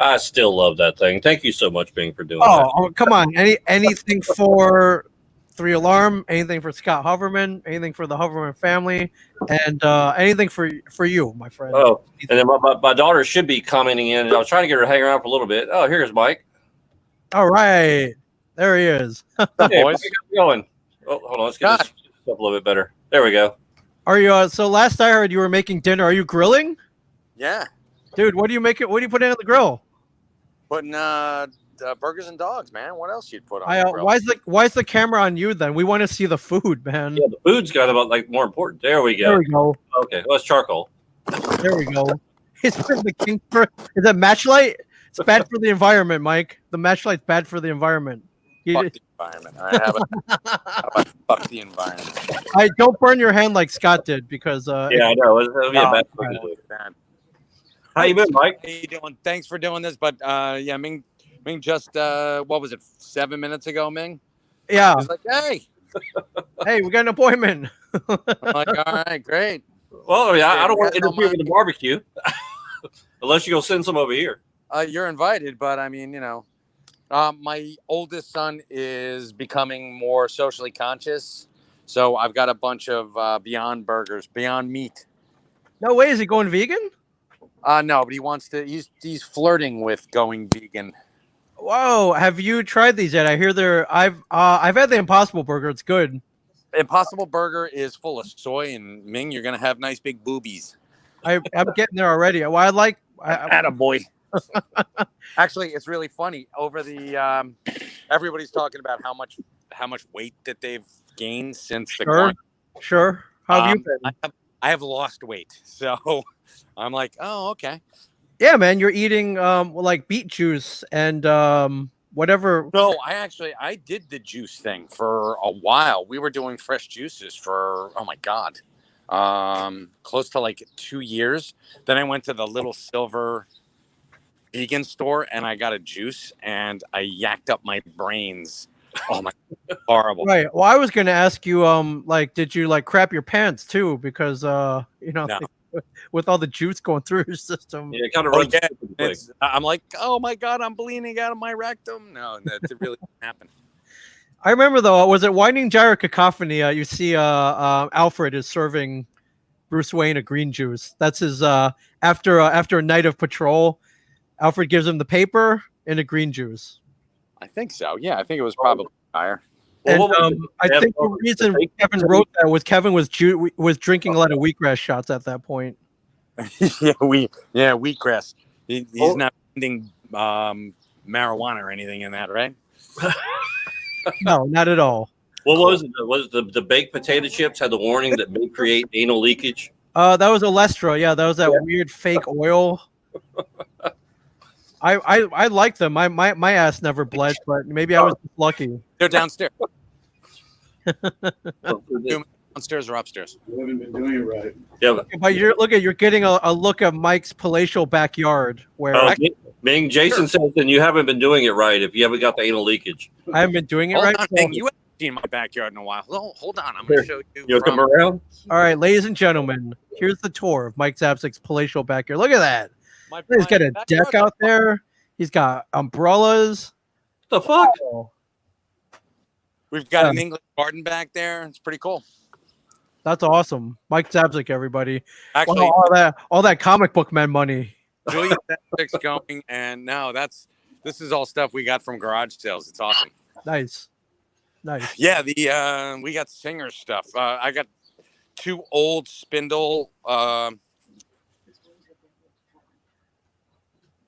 I still love that thing. Thank you so much, Ming, for doing that. Oh, come on. Anything for 3 Alarm, anything for Scott Hoverman, anything for the Hoverman family, and anything for you, my friend. Oh, and then my daughter should be commenting in. I was trying to get her to hang around for a little bit. Oh, here's Mike. All right. There he is. Hey, boys. How's it going? Oh, hold on. Let's get this up a little bit better. There we go. Are you so last I heard you were making dinner. Are you grilling? Yeah. Dude, what do you make it? What do you put in the grill? Putting burgers and dogs, man. What else you'd put on the grill? Why is the camera on you then? We want to see the food, man. Yeah, the food's got about like more important. There we go. There we go. Okay, well, it's charcoal. There we go. Is that matchlight? It's bad for the environment, Mike. The matchlight's bad for the environment. Fuck the environment. All right, how about fuck the environment? I don't burn your hand like Scott did because yeah, I know. It'll be a bad thing. How you been, Mike? How you doing? Thanks for doing this. But yeah, Ming just what was it? 7 minutes ago, Ming. Yeah. He's like, hey, hey, we got an appointment. I'm like, all right, great. Well, yeah, I don't want to interfere with the barbecue unless you go send some over here. You're invited, but I mean, you know, my oldest son is becoming more socially conscious, so I've got a bunch of Beyond Burgers, Beyond Meat. No way, is he going vegan? No, but he wants to. He's flirting with going vegan. Whoa, have you tried these yet? I hear I've had the Impossible Burger. It's good. Impossible Burger is full of soy, and Ming, you're gonna have nice big boobies. I'm getting there already. Well, Attaboy. Actually, it's really funny. Over the everybody's talking about how much weight that they've gained since the quarantine. Sure. How have you been? I have lost weight, so I'm like, oh, okay. Yeah, man, you're eating like beet juice and whatever. No, I did the juice thing for a while. We were doing fresh juices for close to like 2 years. Then I went to the Little Silver vegan store and I got a juice and I yacked up my brains. Oh my, horrible. Right. Well, I was going to ask you, like, did you like crap your pants too? Because no. With all the juice going through your system. Yeah, it kind of runs. I'm like, oh my God, I'm bleeding out of my rectum. No, that really didn't happen. I remember though, was it Winding Gyre Cacophony? You see, Alfred is serving Bruce Wayne a green juice. That's his after a night of patrol. Alfred gives him the paper and a green juice. I think so. Yeah, I think it was probably higher. And, I think the reason Kevin wrote that was Kevin was drinking a lot of wheatgrass shots at that point. Wheatgrass. He's not finding marijuana or anything in that, right? No, not at all. What was it? Was the baked potato chips had the warning that may create anal leakage? That was Olestra. Yeah, that was that weird fake oil. I like them. My ass never bled, but maybe I was just lucky. They're downstairs. Downstairs or upstairs? You haven't been doing it right. Yeah, but you're getting a look of Mike's palatial backyard where Ming, Jason says then you haven't been doing it right if you haven't got the anal leakage. I haven't been doing it right. You haven't seen my backyard in a while. Hold on, I'm going to show you. You'll come around. All right, ladies and gentlemen, here's the tour of Mike Zapsik's palatial backyard. Look at that. He's got a deck out there. He's got umbrellas. What the fuck? Oh. We've got an English garden back there. It's pretty cool. That's awesome. Mike Zapsik, everybody. Actually, all that comic book man money. Julia Zapsik's going, and this is all stuff we got from garage sales. It's awesome. Nice. Yeah, we got Singer stuff. I got 2 old spindle.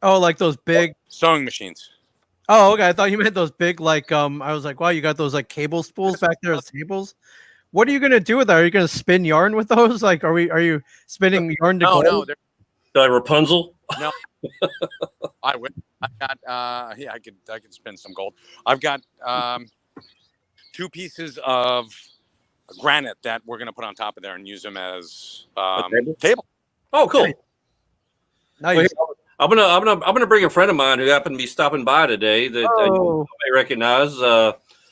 Oh, like those big sewing machines. Oh, okay. I thought you meant those big, like, I was like, wow, you got those like cable spools back there as tables. What are you gonna do with that? Are you gonna spin yarn with those? Like, are you spinning yarn to gold? No. Like Rapunzel? No. I would. I got. I could spin some gold. I've got 2 pieces of granite that we're gonna put on top of there and use them as table. Oh, cool. Nice. Wait, I'm gonna bring a friend of mine who happened to be stopping by today that you may recognize.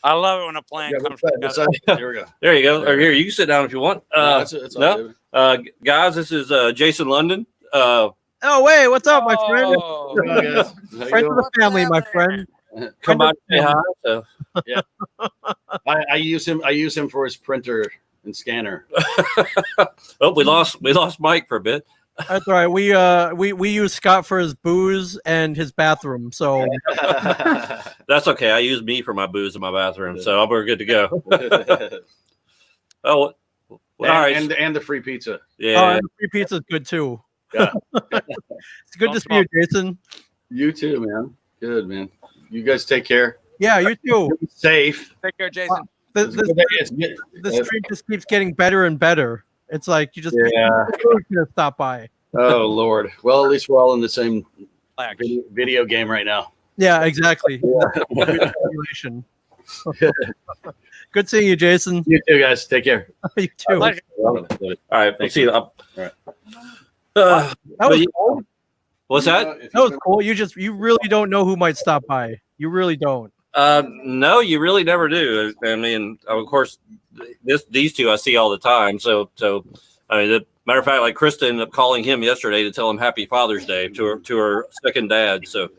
I love it when a plan comes together. Here we go. There you go. Or here, you can sit down if you want. It's guys, this is Jason London. Oh, wait, what's up, my friend? Oh, Hello, guys. How you Friend of doing? the family, my friend. Come by and say hi. So. I use him. I use him for his printer and scanner. Oh, we lost Mike for a bit. That's all right. We use Scott for his booze and his bathroom. So That's okay. I use me for my booze in my bathroom, so we're good to go. Oh, well, all right. and the free pizza. Yeah. and the free pizza is good too. Yeah. It's good to see you, Jason. You too, man. Good, man. You guys take care. Yeah, you too. Be safe. take care, Jason. The stream just keeps getting better and better. It's like you just gonna stop by. Oh Lord. Well, at least we're all in the same Relax. video game right now. Yeah, exactly. Simulation. Good seeing you, Jason. You too, guys. Take care. You too. Pleasure. All right. We'll see you. All right. That was cool. What's that? That was cool. You really don't know who might stop by. You really don't. No, you really never do. I mean, of course, these two I see all the time. So I mean, the matter of fact, like Krista ended up calling him yesterday to tell him Happy Father's Day to her second dad. So.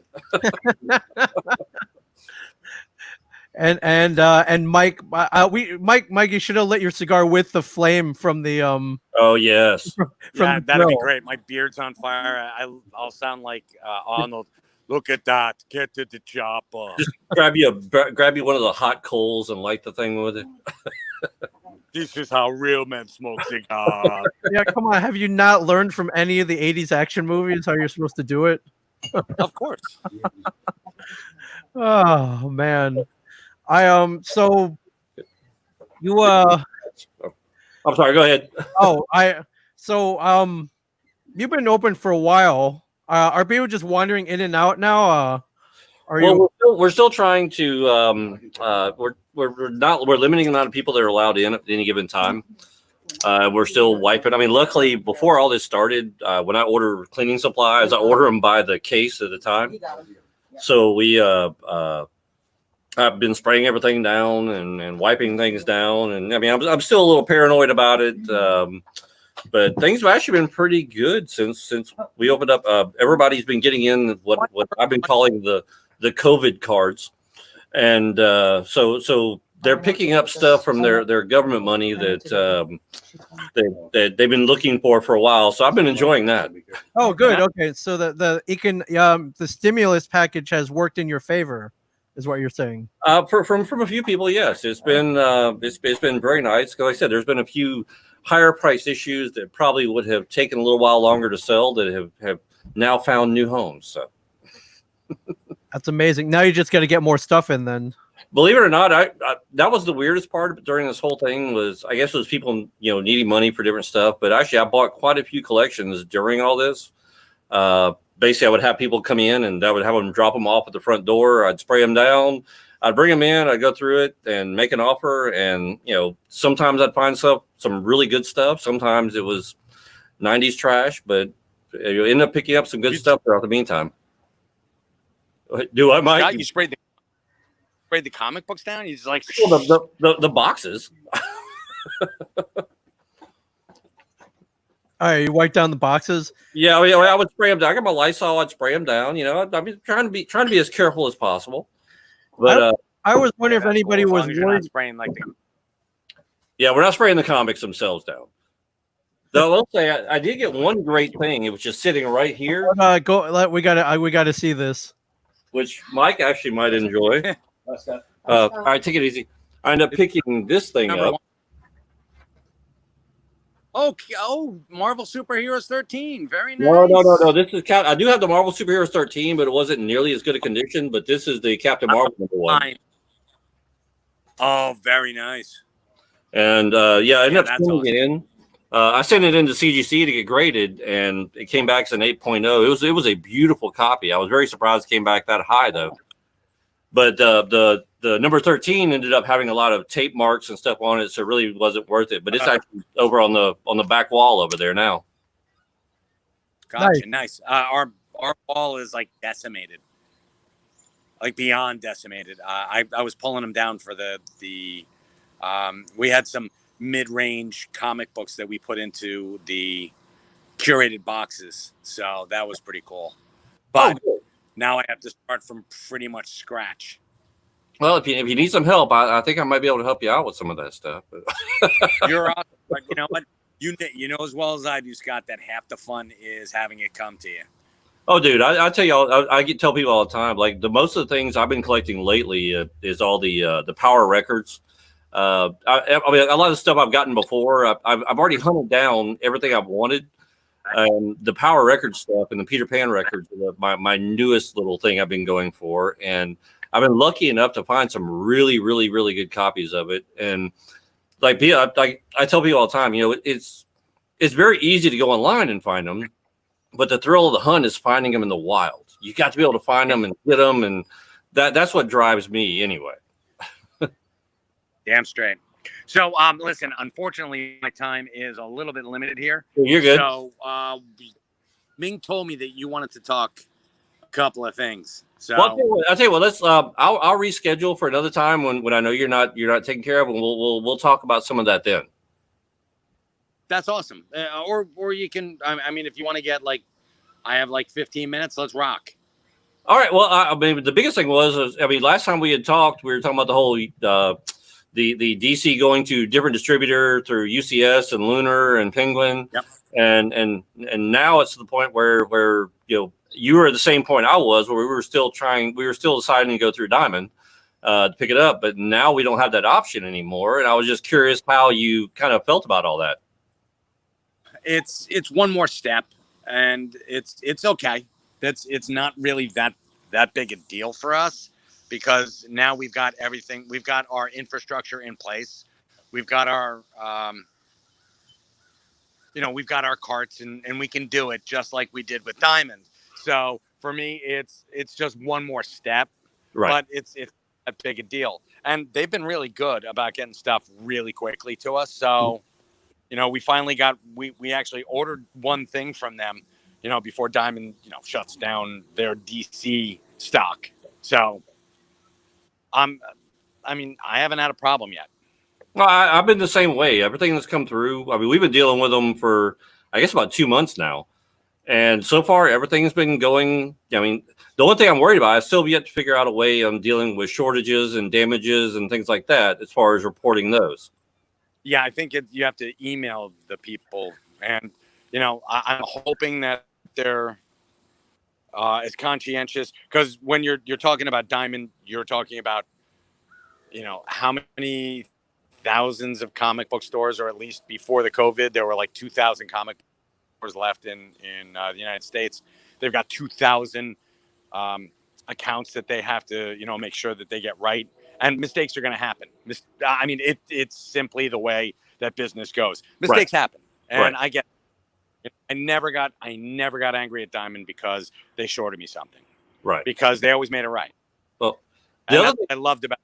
And Mike, Mike, you should have lit your cigar with the flame from the Oh yes. Yeah, the that'd be grill. great. My beard's on fire. I'll sound like Arnold. Look at that. Get to the chopper. Just grab you one of the hot coals and light the thing with it. This is how real men smoke cigars. Yeah, come on. Have you not learned from any of the '80s action movies how you're supposed to do it? Of course. Oh man, so you I'm sorry. Go ahead. you've been open for a while. Are people just wandering in and out now? We're still trying to we're limiting the amount of people that are allowed in at any given time. We're still wiping. I mean, luckily before all this started, when I order cleaning supplies, I order them by the case at a time. So I've been spraying everything down and wiping things down, and I mean I'm still a little paranoid about it. But things have actually been pretty good since we opened up. Everybody's been getting in what I've been calling the COVID cards, and so they're picking up stuff from their government money that they've been looking for a while. So I've been enjoying that. Oh, good. Okay, so the stimulus package has worked in your favor, is what you're saying. From a few people, yes, it's been very nice. Because like I said, there's been a few higher price issues that probably would have taken a little while longer to sell that have now found new homes. So That's amazing. Now you just got to get more stuff in then. believe it or not, I that was the weirdest part during this whole thing was I guess it was people needing money for different stuff. But actually, I bought quite a few collections during all this. Basically, I would have people come in and I would have them drop them off at the front door. I'd spray them down. I'd bring them in. I'd go through it and make an offer. And, sometimes I'd find some really good stuff. Sometimes it was 90s trash, but you end up picking up some good stuff throughout the meantime. Do I, Mike? Scott, you sprayed the comic books down? He's like, the boxes. All right, you wipe down the boxes. Yeah, I would spray them down. I got my Lysol. I'd spray them down. I'm trying to be as careful as possible. But I was wondering if anybody as long was as you're not worried. spraying like yeah, we're not spraying the comics themselves down. Though I'll say I did get one great thing. It was just sitting right here, We gotta see this. which Mike actually might enjoy. All right, take it easy. I ended up picking this thing number up. one. Oh, Marvel Superheroes 13. Very nice. No. This is I do have the Marvel Superheroes 13, but it wasn't nearly as good a condition. But this is the Captain Marvel #1. Oh, very nice. And I ended up that's sending it in. I sent it into CGC to get graded, and it came back as an 8.0. It was a beautiful copy. I was very surprised it came back that high, though. But the number 13 ended up having a lot of tape marks and stuff on it, so it really wasn't worth it. But it's actually over on the back wall over there now. Gotcha, nice. Our wall is like decimated, like beyond decimated. I was pulling them down for the we had some mid-range comic books that we put into the curated boxes. So that was pretty cool. But good. now I have to start from pretty much scratch. Well, if you need some help, I think I might be able to help you out with some of that stuff. You're awesome. But you know what? You know as well as I do, Scott, that half the fun is having it come to you. Oh, dude, I tell you, I tell people all the time, like the most of the things I've been collecting lately is all the power records. I mean, a lot of the stuff I've gotten before, I've already hunted down everything I've wanted. The power record stuff and the Peter Pan records are my newest little thing I've been going for, and I've been lucky enough to find some really, really, really good copies of it. And like I tell people all the time, you know, it's very easy to go online and find them. But the thrill of the hunt is finding them in the wild. You got to be able to find them and get them, and that's what drives me anyway. Damn straight. So, listen, unfortunately, my time is a little bit limited here. You're good. So, Ming told me that you wanted to talk a couple of things. So, well, I'll tell you what. Let's. I'll reschedule for another time when I know you're not taken care of, and we'll talk about some of that then. that's awesome. Or you can. I mean, if you want to get I have 15 minutes. Let's rock. All right. Well, I mean, the biggest thing was, I mean, last time we had talked, we were talking about the whole the DC going to different distributor through UCS and Lunar and Penguin. Yep. And now it's to the point where you were at the same point I was, where we were still deciding to go through Diamond to pick it up, but now we don't have that option anymore. And I was just curious how you kind of felt about all that. It's one more step, and it's okay. It's not really that big a deal for us, because now we've got everything. We've got our infrastructure in place. We've got our we've got our carts, and we can do it just like we did with Diamond. So for me, it's just one more step, Right. But it's a big a deal, and they've been really good about getting stuff really quickly to us. So, we finally we actually ordered one thing from them, before Diamond, shuts down their DC stock. So, I haven't had a problem yet. Well, I've been the same way. Everything that's come through, I mean, we've been dealing with them for, I guess, about 2 months now. And so far, everything's been going. I mean, the only thing I'm worried about, I still have yet to figure out a way on dealing with shortages and damages and things like that as far as reporting those. Yeah, I think you have to email the people. And, I'm hoping that they're as conscientious, because when you're talking about Diamond, you're talking about, how many thousands of comic book stores, or at least before the COVID, there were 2,000 comic stores left in the United States. They've got 2,000 accounts that they have to, make sure that they get right. And mistakes are going to happen. I mean, it's simply the way that business goes. Mistakes happen. And I get it. I never got angry at Diamond because they shorted me something. Right. Because they always made it right. Well, the other thing I loved about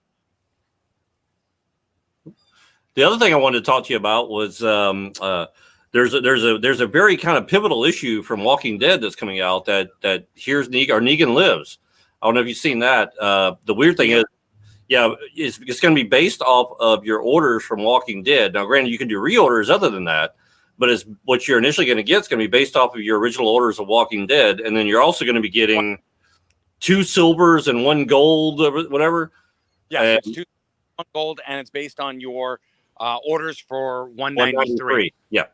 the other thing I wanted to talk to you about was there's a very kind of pivotal issue from Walking Dead that's coming out that here's Negan lives. I don't know if you've seen that. The weird thing is, it's going to be based off of your orders from Walking Dead. Now, granted, you can do reorders other than that, but it's what you're initially going to get is going to be based off of your original orders of Walking Dead, and then you're also going to be getting 2 silvers and 1 gold, or whatever. Yeah, it's 2 gold, and it's based on your orders for 193. Yeah.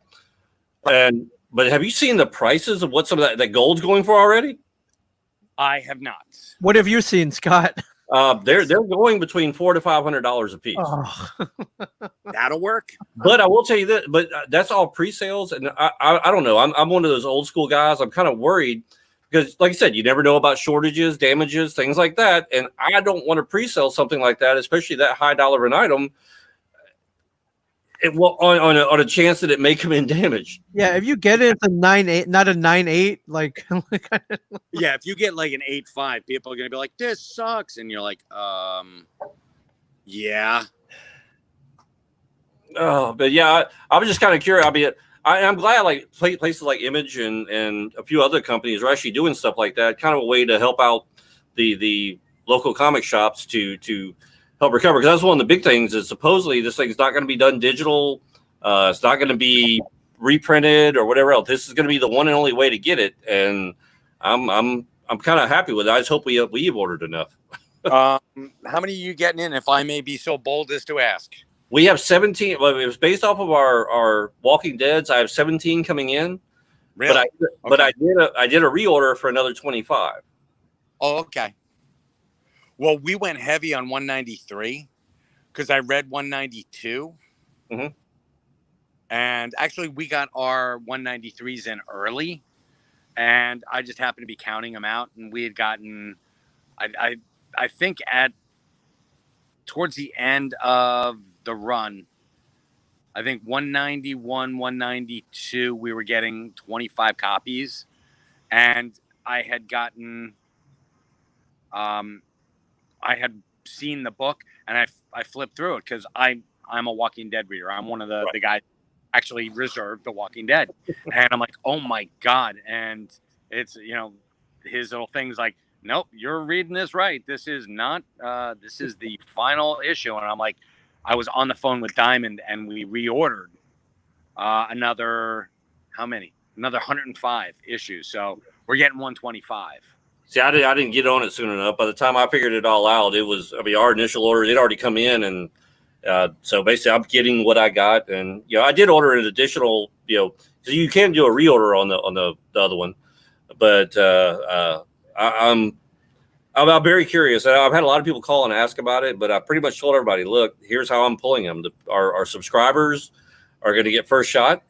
But have you seen the prices of what some of that gold's going for already? I have not. What have you seen, Scott? They're going between $400 to $500 a piece. Oh. That'll work. But I will tell you that. But that's all pre-sales, and I don't know. I'm one of those old school guys. I'm kind of worried because, like I said, you never know about shortages, damages, things like that, and I don't want to pre-sell something like that, especially that high dollar an item. On a chance that it may come in damaged. Yeah, if you get it, it's a 9.8, not a 9.8. Yeah, if you get an 8.5, people are gonna be like, "This sucks," and you're like, yeah. Oh, but yeah, I was just kind of curious. I mean, I'm glad places like Image and a few other companies are actually doing stuff like that, kind of a way to help out the local comic shops to help recover, because that's one of the big things is supposedly this thing's not going to be done digital. It's not going to be reprinted or whatever else. This is going to be the one and only way to get it, and I'm kind of happy with it. I just hope we've ordered enough. How many are you getting in, if I may be so bold as to ask? We have 17. Well, it was based off of our Walking Deads. I have 17 coming in. Really? But I did a reorder for another 25. Oh, okay. Well, we went heavy on 193 because I read 192. Mhm. And actually, we got our 193s in early, and I just happened to be counting them out, and we had gotten, I think towards the end of the run, I think 191, 192, we were getting 25 copies, and I had gotten, I had seen the book, and I flipped through it because I'm a Walking Dead reader. I'm one of the guys actually reserved The Walking Dead, and I'm like, oh my god! And it's his little things like, nope, you're reading this right. This is not. This is the final issue, and I'm like, I was on the phone with Diamond, and we reordered another how many? Another 105 issues. So we're getting 125. See, I didn't get on it soon enough. By the time I figured it all out, it was, I mean, our initial order, it already come in. And so basically I'm getting what I got. And, I did order an additional, because you can do a reorder on the other one. But I'm very curious. I've had a lot of people call and ask about it, but I pretty much told everybody, look, here's how I'm pulling them. Our subscribers are going to get first shot.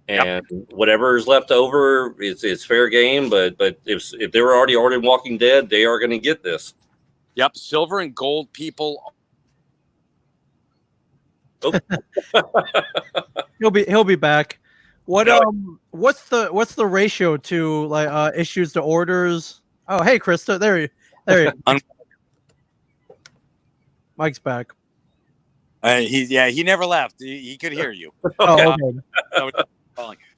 And whatever is left over, it's fair game. But if they were already ordering Walking Dead, they are going to get this. Yep, silver and gold people. Oh. He'll be back. What's the ratio to like issues to orders? Oh, hey, Krista, there you. Mike's back. He never left. He could hear you. Oh, okay.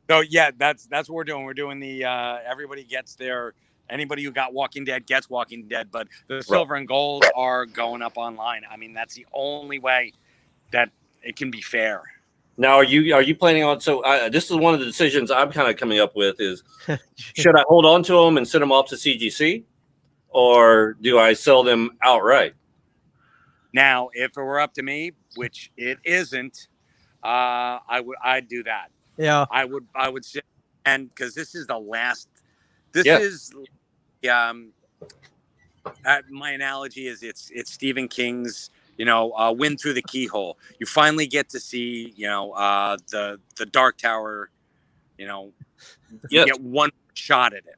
So yeah, that's what we're doing. We're doing the everybody gets their, anybody who got Walking Dead gets Walking Dead, but the silver and gold are going up online. I mean, that's the only way that it can be fair. Now, are you planning on? So this is one of the decisions I'm kind of coming up with: is should I hold on to them and send them off to CGC, or do I sell them outright? Now, if it were up to me, which it isn't, I'd do that. Yeah, I would say, and because this is the last. My analogy is it's Stephen King's Wind Through the Keyhole. You finally get to see the Dark Tower. You get one shot at it,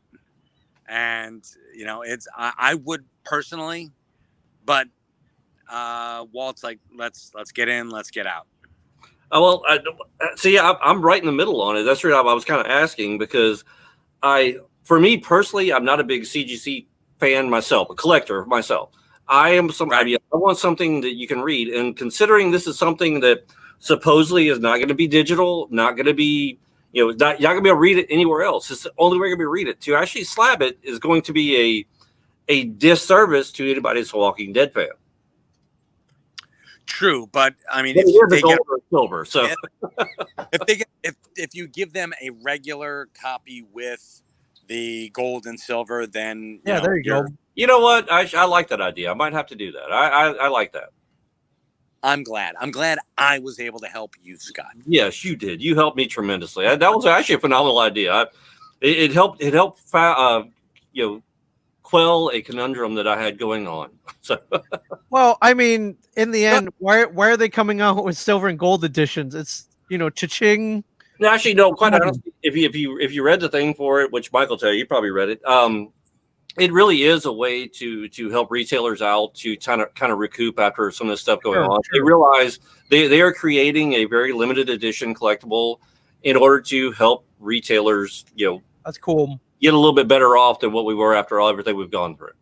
and it's I would personally, but Walt's like, let's get in, let's get out. Well, I'm right in the middle on it. That's what I was kind of asking, because for me personally, I'm not a big CGC fan myself, a collector myself. I am somebody. I want something that you can read, and considering this is something that supposedly is not going to be digital, not going to be, you're not going to be able to read it anywhere else. It's the only way you're going to be read it. To actually slab it is going to be a disservice to anybody that's a Walking Dead fan. True, but I mean, if they get silver, so if you give them a regular copy with the gold and silver, then there you go. You know what? I like that idea. I might have to do that. I like that. I'm glad I was able to help you, Scott. Yes, you did. You helped me tremendously. That was actually a phenomenal idea. It helped quell a conundrum that I had going on. So, well, I mean, in the end, why are they coming out with silver and gold editions? It's cha-ching. Actually, no. Quite honestly, if you read the thing for it, which Michael tell you probably read it, it really is a way to help retailers out to kind of recoup after some of the stuff going on. Sure. They realize they are creating a very limited edition collectible in order to help retailers. That's cool. Get a little bit better off than what we were after everything we've gone through.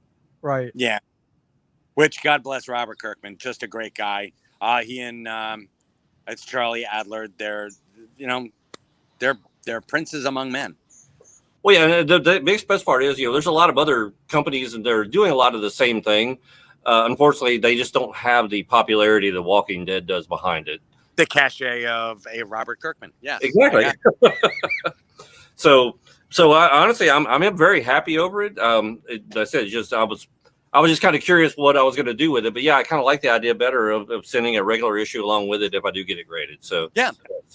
Right. Yeah. Which, God bless Robert Kirkman, just a great guy. He and it's Charlie Adler. They're princes among men. Well, yeah. The best part is, there's a lot of other companies and they're doing a lot of the same thing. Unfortunately, they just don't have the popularity that Walking Dead does behind it. the cachet of a Robert Kirkman. Yes, Exactly. So I, honestly, I'm very happy over it. I said just I was just kind of curious what I was going to do with it, but yeah, I kind of like the idea better of sending a regular issue along with it if I do get it graded. So yeah,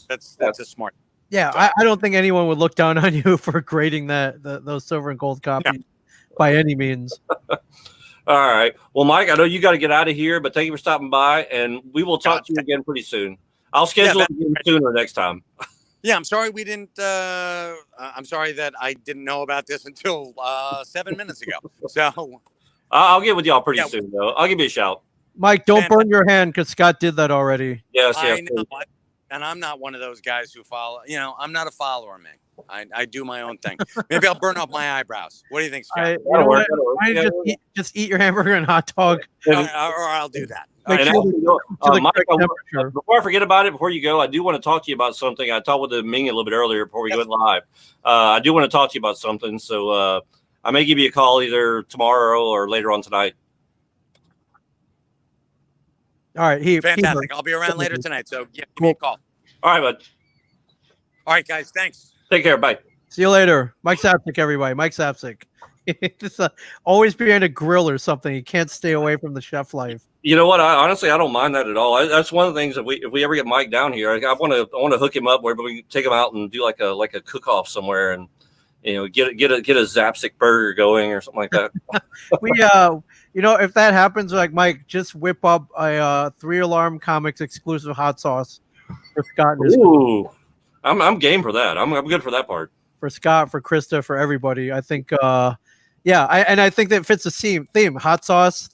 that's a smart. Yeah, I don't think anyone would look down on you for grading those silver and gold copies by any means. All right. Well, Mike, I know you got to get out of here, but thank you for stopping by, and we will talk to you again pretty soon. I'll schedule it again sooner next time. Yeah, I'm sorry we didn't. I'm sorry that I didn't know about this until 7 minutes ago. So I'll get with y'all pretty soon, though. I'll give you a shout. Mike, don't burn your hand because Scott did that already. Yes, I know, and I'm not one of those guys who follow. I'm not a follower, Ming. I do my own thing. Maybe I'll burn off my eyebrows. What do you think, Scott? Just eat your hamburger and hot dog. Or I'll do that. Mike, before I forget about it, before you go, I do want to talk to you about something. I talked with Ming a little bit earlier before we went live. I do want to talk to you about something. So I may give you a call either tomorrow or later on tonight. All right. Fantastic. I'll be around later tonight. So give me a call. All right, bud. All right, guys. Thanks. Take care. Bye. See you later. Mike Sapsik, everybody. Mike Sapsik. Just always behind a grill or something. You can't stay away from the chef life. You know what? Honestly, I don't mind that at all. That's one of the things that if we ever get Mike down here, I want to hook him up where we can take him out and do like a cook off somewhere and get a Zapsik burger going or something like that. If that happens, like Mike, just whip up a 3 Alarm Comics exclusive hot sauce for Scott. Ooh, I'm game for that. I'm good for that part. For Scott, for Krista, for everybody. I think I think that fits the theme. Hot sauce,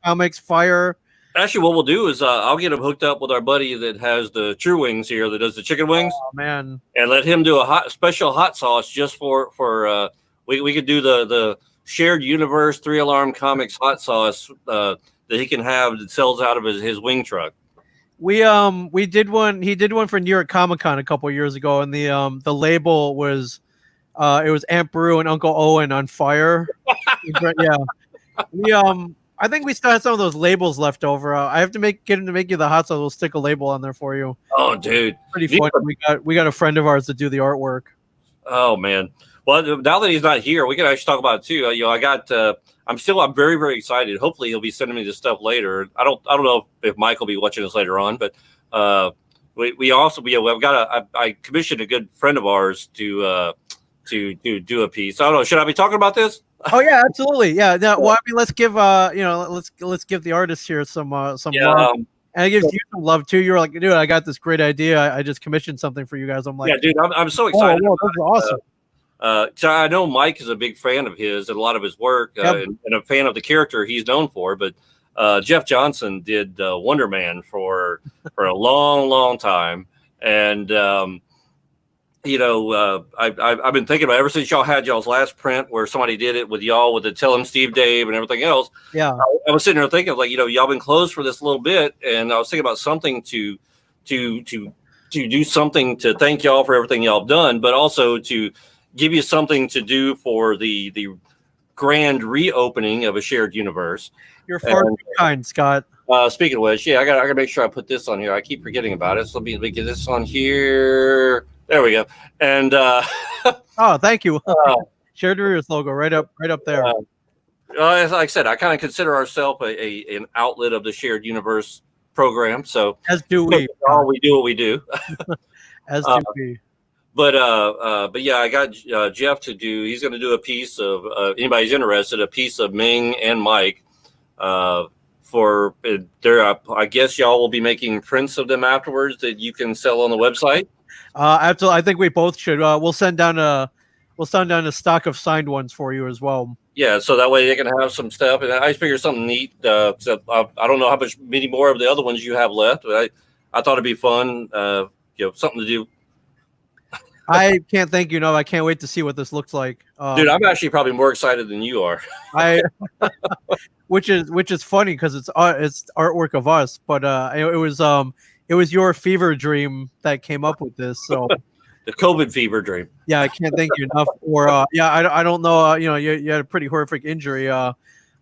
comics, fire. Actually, what we'll do is I'll get him hooked up with our buddy that has the True Wings here that does the chicken wings. Oh man! And let him do a special hot sauce just for we could do the shared universe 3 Alarm Comics hot sauce that he can have that sells out of his wing truck. We did one. He did one for New York Comic Con a couple of years ago, and the label was it was Aunt Brew and Uncle Owen on fire. Yeah. I think we still have some of those labels left over. I have to get him to make you the hot sauce. We'll stick a label on there for you. Oh, dude, pretty fun. We got a friend of ours to do the artwork. Oh man. Well, now that he's not here, we can actually talk about it too. I'm very, very excited. Hopefully, he'll be sending me this stuff later. I don't know if Mike will be watching this later on, but I commissioned a good friend of ours to do a piece. I don't know. Should I be talking about this? Oh yeah, absolutely. Yeah. No, well, I mean, let's give let's give the artist here some love, and it gives you some love too. You're like, dude, I got this great idea. I just commissioned something for you guys. I'm like, yeah, dude, I'm so excited. Whoa, this is awesome. So I know Mike is a big fan of his and a lot of his work, and a fan of the character he's known for. But Jeff Johnson did Wonder Man for a long, long time, and I've been thinking about it ever since y'all had y'all's last print where somebody did it with y'all with the Tell Him Steve Dave and everything else. Yeah, I was sitting there thinking like, y'all been closed for this little bit, and I was thinking about something to do something to thank y'all for everything y'all have done, but also to give you something to do for the grand reopening of a shared universe. You're far too kind, Scott. Speaking of which, I gotta make sure I put this on here. I keep forgetting about it. So let me get this on here. There we go. And oh, thank you. Shared Universe logo right up there. As I said, I kind of consider ourselves an outlet of the Shared Universe program. So as do we. We do what we do. As do we. But yeah, I got Jeff to do. He's going to do a piece of anybody's interested. A piece of Ming and Mike. For there, I guess y'all will be making prints of them afterwards that you can sell on the website. Absolutely. I think we both should. We'll send down a stock of signed ones for you as well. Yeah, so that way they can have some stuff. And I figure something neat. So I don't know how many more of the other ones you have left, but I thought it'd be fun. Something to do. I can't thank you enough. I can't wait to see what this looks like. Dude, I'm actually probably more excited than you are. Which is funny because it's artwork of us, but it was your fever dream that came up with this. So the COVID fever dream. Yeah, I can't thank you enough. Or I don't know. You had a pretty horrific injury.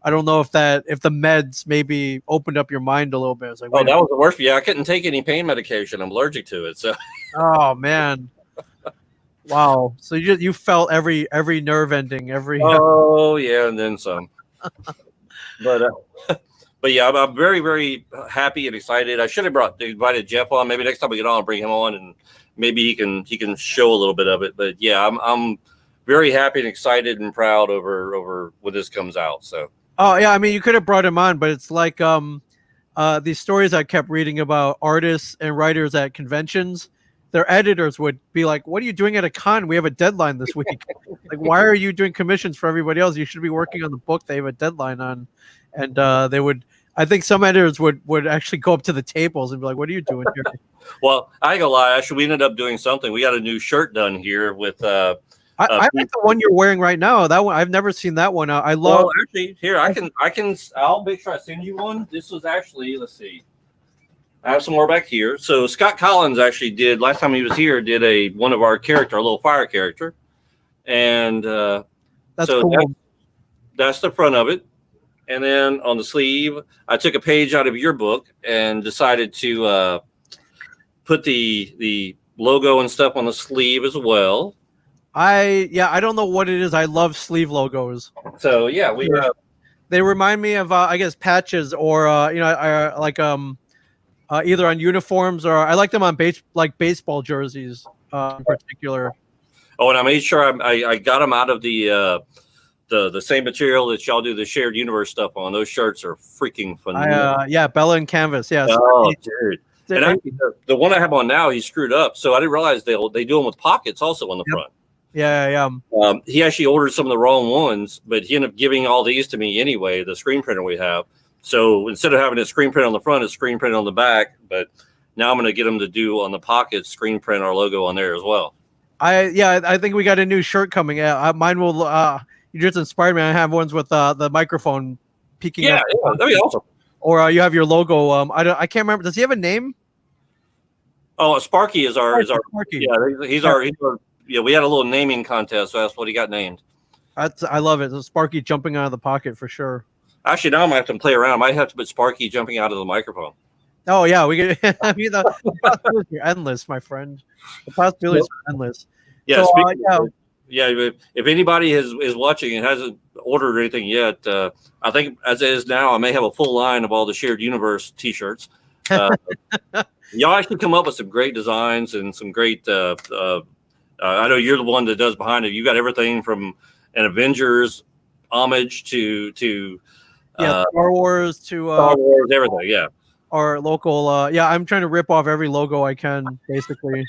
I don't know if the meds maybe opened up your mind a little bit. It's like, Oh, wait, that was the worst. Yeah, I couldn't take any pain medication. I'm allergic to it. So oh man, wow. So you felt every nerve ending, every. oh yeah, and then some. But but yeah, I'm very very happy and excited. I should have invited Jeff on. Maybe next time we get on, I'll bring him on, and maybe he can show a little bit of it. But yeah, I'm very happy and excited and proud over when this comes out. So. Oh yeah, I mean you could have brought him on, but it's like these stories I kept reading about artists and writers at conventions. Their editors would be like, "What are you doing at a con? We have a deadline this week. Like, why are you doing commissions for everybody else? You should be working on the book they have a deadline on." And they would. I think some editors would actually go up to the tables and be like, "What are you doing here?" Well, I ain't gonna lie. Actually, we ended up doing something. We got a new shirt done here with. I like the one you're wearing right now. That one I've never seen that one. I love. Well, actually, here I'll make sure I send you one. This was actually, let's see, I have some more back here. So Scott Collins actually did last time he was here. Did one of our character, our little fire character, and That's so cool. that's the front of it. And then on the sleeve, I took a page out of your book and decided to put the logo and stuff on the sleeve as well. I don't know what it is. I love sleeve logos. So yeah, we have. They remind me of I guess patches or I like either on uniforms or I like them on baseball jerseys in particular. Oh, and I made sure I got them out of the same material that y'all do the shared universe stuff on. Those shirts are freaking phenomenal. Yeah, Bella and Canvas. Yeah. Oh, dude. And actually, the one I have on now, he's screwed up. So I didn't realize they do them with pockets also on the front. Yeah. He actually ordered some of the wrong ones, but he ended up giving all these to me anyway, the screen printer we have. So instead of having a screen print on the front, it's screen print on the back. But now I'm going to get him to do on the pockets, screen print our logo on there as well. I think we got a new shirt coming out. Mine will. You just inspired me. I have ones with the microphone peeking. Yeah, that'd be awesome. Or you have your logo. I can't remember. Does he have a name? Oh, Sparky is our Sparky. Yeah, he's our yeah. We had a little naming contest, so that's what he got named. I love it. So Sparky jumping out of the pocket for sure. Actually, now I might have to play around. I might have to put Sparky jumping out of the microphone. Oh yeah, we get. I mean, the possibilities are endless, my friend. The possibilities are endless. Yeah, So, if anybody is watching and hasn't ordered anything yet, I think as it is now, I may have a full line of all the shared universe T-shirts. Y'all actually come up with some great designs and some great. I know you're the one that does behind it. You got everything from an Avengers homage to Star Wars to Star Wars, everything. Yeah. Our local. I'm trying to rip off every logo I can, basically.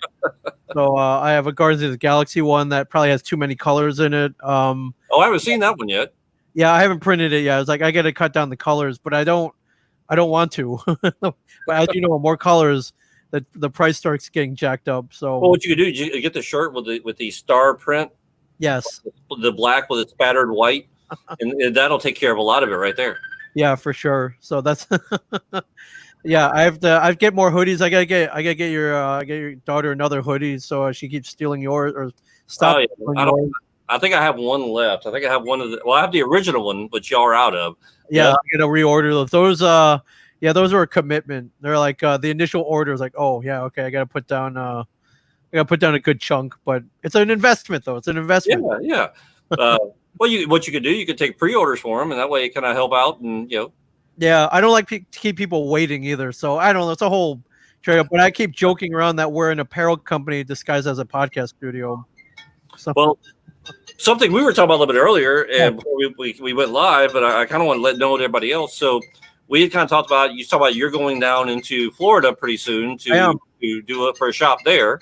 So I have a Guardians of the Galaxy one that probably has too many colors in it. Oh, I haven't seen that one yet. Yeah, I haven't printed it yet. It's like I got to cut down the colors, but I don't want to. But as you know, more colors, the price starts getting jacked up. So well, what you could do, you get the shirt with the star print. Yes. The black with the spattered white, and that'll take care of a lot of it right there. Yeah, for sure. So that's. Yeah, I get more hoodies. I gotta get your daughter another hoodie, so she keeps stealing yours or stop. Oh, yeah. I think I have one left. I think I have one of the. Well, I have the original one, but y'all are out of. Yeah, I gotta reorder those. Those are a commitment. They're like the initial order is like, oh yeah, okay, I gotta put down a good chunk, but it's an investment though. It's an investment. Yeah. Well, what you could do, you could take pre-orders for them, and that way it kind of help out, and Yeah, I don't like to keep people waiting either. So I don't know. It's a whole trade-up. But I keep joking around that we're an apparel company disguised as a podcast studio. So. Well, something we were talking about a little bit earlier, and before we went live, but I kind of want to let know to everybody else. So we had kind of talked about you're going down into Florida pretty soon to do it for a shop there.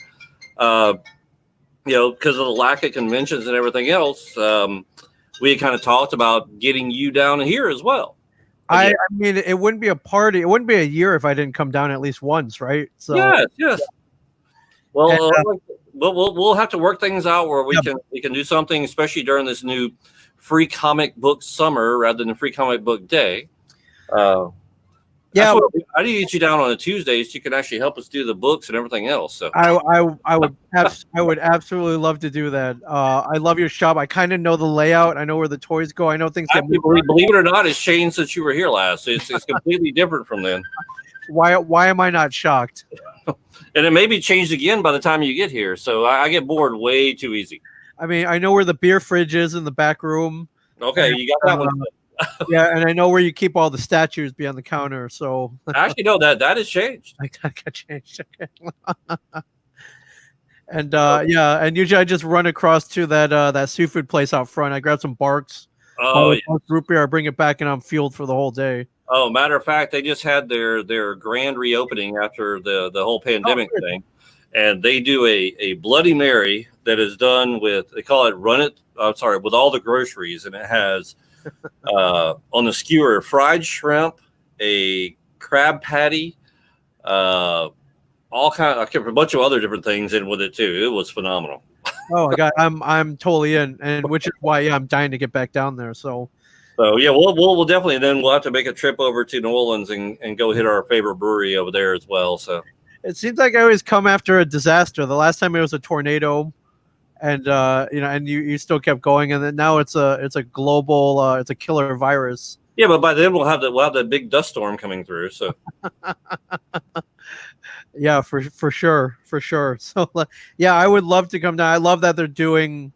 Because of the lack of conventions and everything else, we had kind of talked about getting you down here as well. I mean, it wouldn't be a party. It wouldn't be a year if I didn't come down at least once, right? So yes. Well, we'll have to work things out where we can do something, especially during this new free comic book summer rather than free comic book day. Yeah, I need to get you down on a Tuesday so you can actually help us do the books and everything else. So I would absolutely love to do that. I love your shop. I kind of know the layout. I know where the toys go. I know things get actually, believe it or not, it's changed since you were here last. It's completely different from then. Why am I not shocked? And it may be changed again by the time you get here. So I get bored way too easy. I mean, I know where the beer fridge is in the back room. Okay, you got that one. Yeah, and I know where you keep all the statues behind the counter. So Actually, no, that has changed. that got changed. And yeah, and usually I just run across to that seafood place out front. I grab some barks. Oh, yeah. Root beer. I bring it back, and I'm fueled for the whole day. Oh, matter of fact, they just had their grand reopening after the whole pandemic thing, and they do a Bloody Mary that is done with, they call it with all the groceries, and it has on the skewer fried shrimp, a crab patty, all kind of a bunch of other different things in with it too. It was phenomenal. Oh my god, I'm totally in, and which is why I'm dying to get back down there. So yeah, we'll definitely, and then we'll have to make a trip over to New Orleans and go hit our favorite brewery over there as well. So it seems like I always come after a disaster. The last time it was a tornado, and and you still kept going, and then now it's a global it's a killer virus. Yeah, but by then we'll have that big dust storm coming through. So yeah, for sure. So yeah, I would love to come down. I love that they're doing.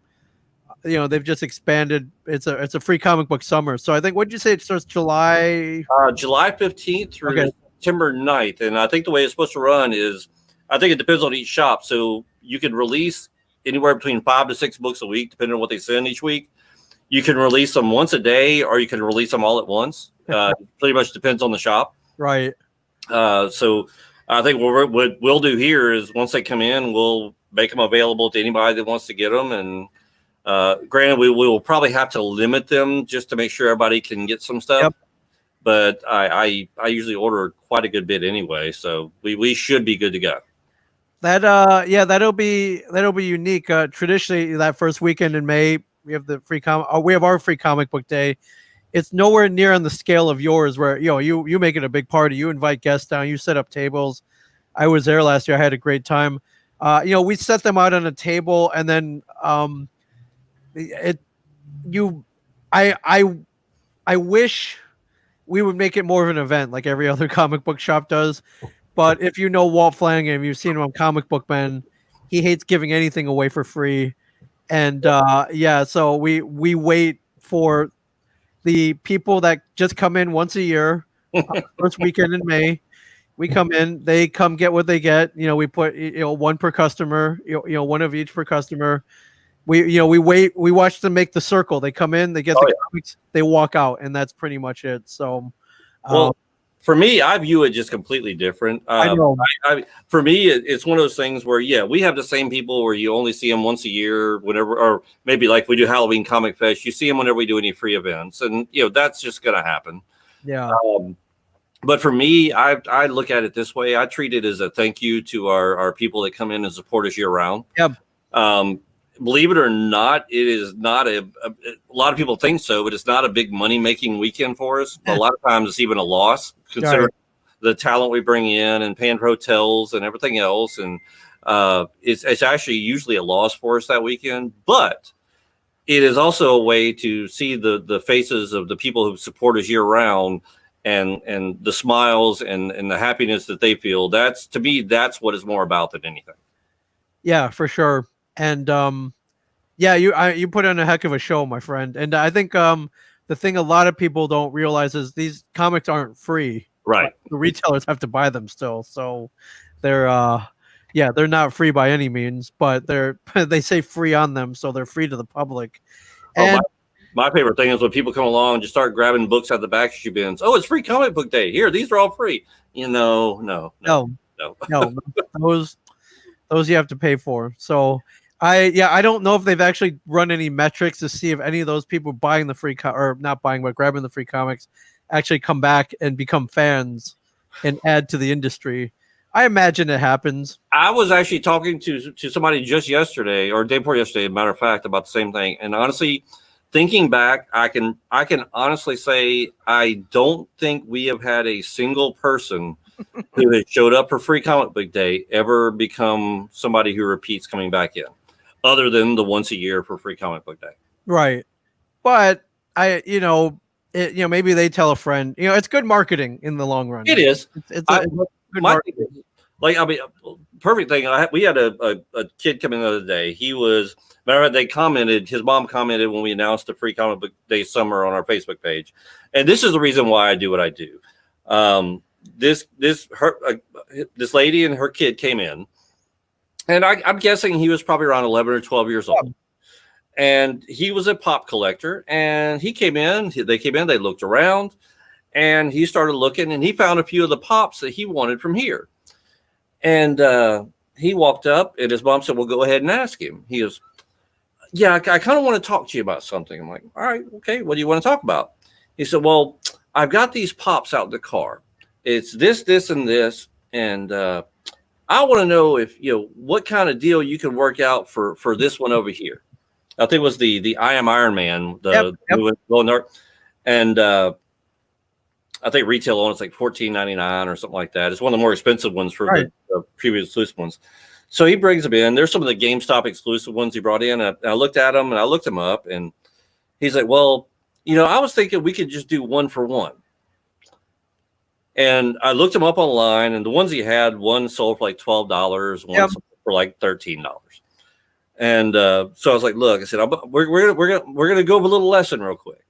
They've just expanded. It's a free comic book summer. So I think, what did you say? It starts July 15th through September 9th. And I think the way it's supposed to run is, I think it depends on each shop. So you can release anywhere between 5 to 6 books a week, depending on what they send each week. You can release them once a day, or you can release them all at once. Pretty much depends on the shop. Right. So I think what we'll do here is, once they come in, we'll make them available to anybody that wants to get them. And granted, we will probably have to limit them just to make sure everybody can get some stuff. Yep. But I usually order quite a good bit anyway, so we should be good to go. That'll be unique. Traditionally, that first weekend in May, we have we have our free comic book day. It's nowhere near on the scale of yours, where you make it a big party. You invite guests down. You set up tables. I was there last year. I had a great time. We set them out on a table, and then I wish we would make it more of an event like every other comic book shop does. But if you know Walt Flanagan, you've seen him on Comic Book Men, he hates giving anything away for free. And so we wait for the people that just come in once a year, first weekend in May. We come in, they come get what they get. We put one per customer, one of each per customer. We wait, we watch them make the circle. They come in, they get the comics, they walk out, and that's pretty much it. So for me, I view it just completely different. I know. For me, it's one of those things where, we have the same people where you only see them once a year, whenever, or maybe like we do Halloween Comic Fest. You see them whenever we do any free events, and that's just going to happen. Yeah. But for me, I look at it this way. I treat it as a thank you to our people that come in and support us year round. Yep. Believe it or not, it is not a lot of people think so, but it's not a big money making weekend for us. A lot of times it's even a loss, considering the talent we bring in and paying for hotels and everything else. And it's actually usually a loss for us that weekend, but it is also a way to see the faces of the people who support us year round, and the smiles and the happiness that they feel. That's, to me, that's what it's more about than anything. Yeah, for sure. And you put on a heck of a show, my friend. And I think the thing a lot of people don't realize is these comics aren't free. Right. The retailers have to buy them still. So they're not free by any means, but they say free on them, so they're free to the public. And my favorite thing is when people come along and just start grabbing books out of the back issue bins. Oh, it's free comic book day. Here, these are all free. No. Those you have to pay for. So I don't know if they've actually run any metrics to see if any of those people buying the free or not buying, but grabbing the free comics actually come back and become fans and add to the industry. I imagine it happens. I was actually talking to somebody just yesterday, or day before yesterday, matter of fact, about the same thing. And honestly, thinking back, I can honestly say I don't think we have had a single person who has showed up for Free Comic Book Day ever become somebody who repeats coming back in, other than the once a year for Free Comic Book Day. Right. But maybe they tell a friend. It's good marketing in the long run. It is. It's good marketing. Like, I mean, perfect thing. We had a kid come in the other day. He was, matter of fact, his mom commented when we announced the Free Comic Book Day summer on our Facebook page. And this is the reason why I do what I do. This lady and her kid came in, and I'm guessing he was probably around 11 or 12 years old. And he was a pop collector, and they came in, they looked around, and he started looking, and he found a few of the pops that he wanted from here. And he walked up, and his mom said, well, go ahead and ask him. He goes, yeah, I kind of want to talk to you about something. I'm like, all right, okay, what do you want to talk about? He said, well, I've got these pops out in the car. It's this, and this, and I want to know if, what kind of deal you can work out for this one over here. I think it was the I Am Iron Man, and I think retail on it's like $14.99 or something like that. It's one of the more expensive ones for the previous exclusive ones. So he brings them in. There's some of the GameStop exclusive ones he brought in. And I looked at them and I looked them up, and he's like, well, I was thinking we could just do one for one. And I looked them up online, and the ones he had, one sold for like $12, one sold for like $13. And so I was like, look, I said, we're gonna go over a little lesson real quick.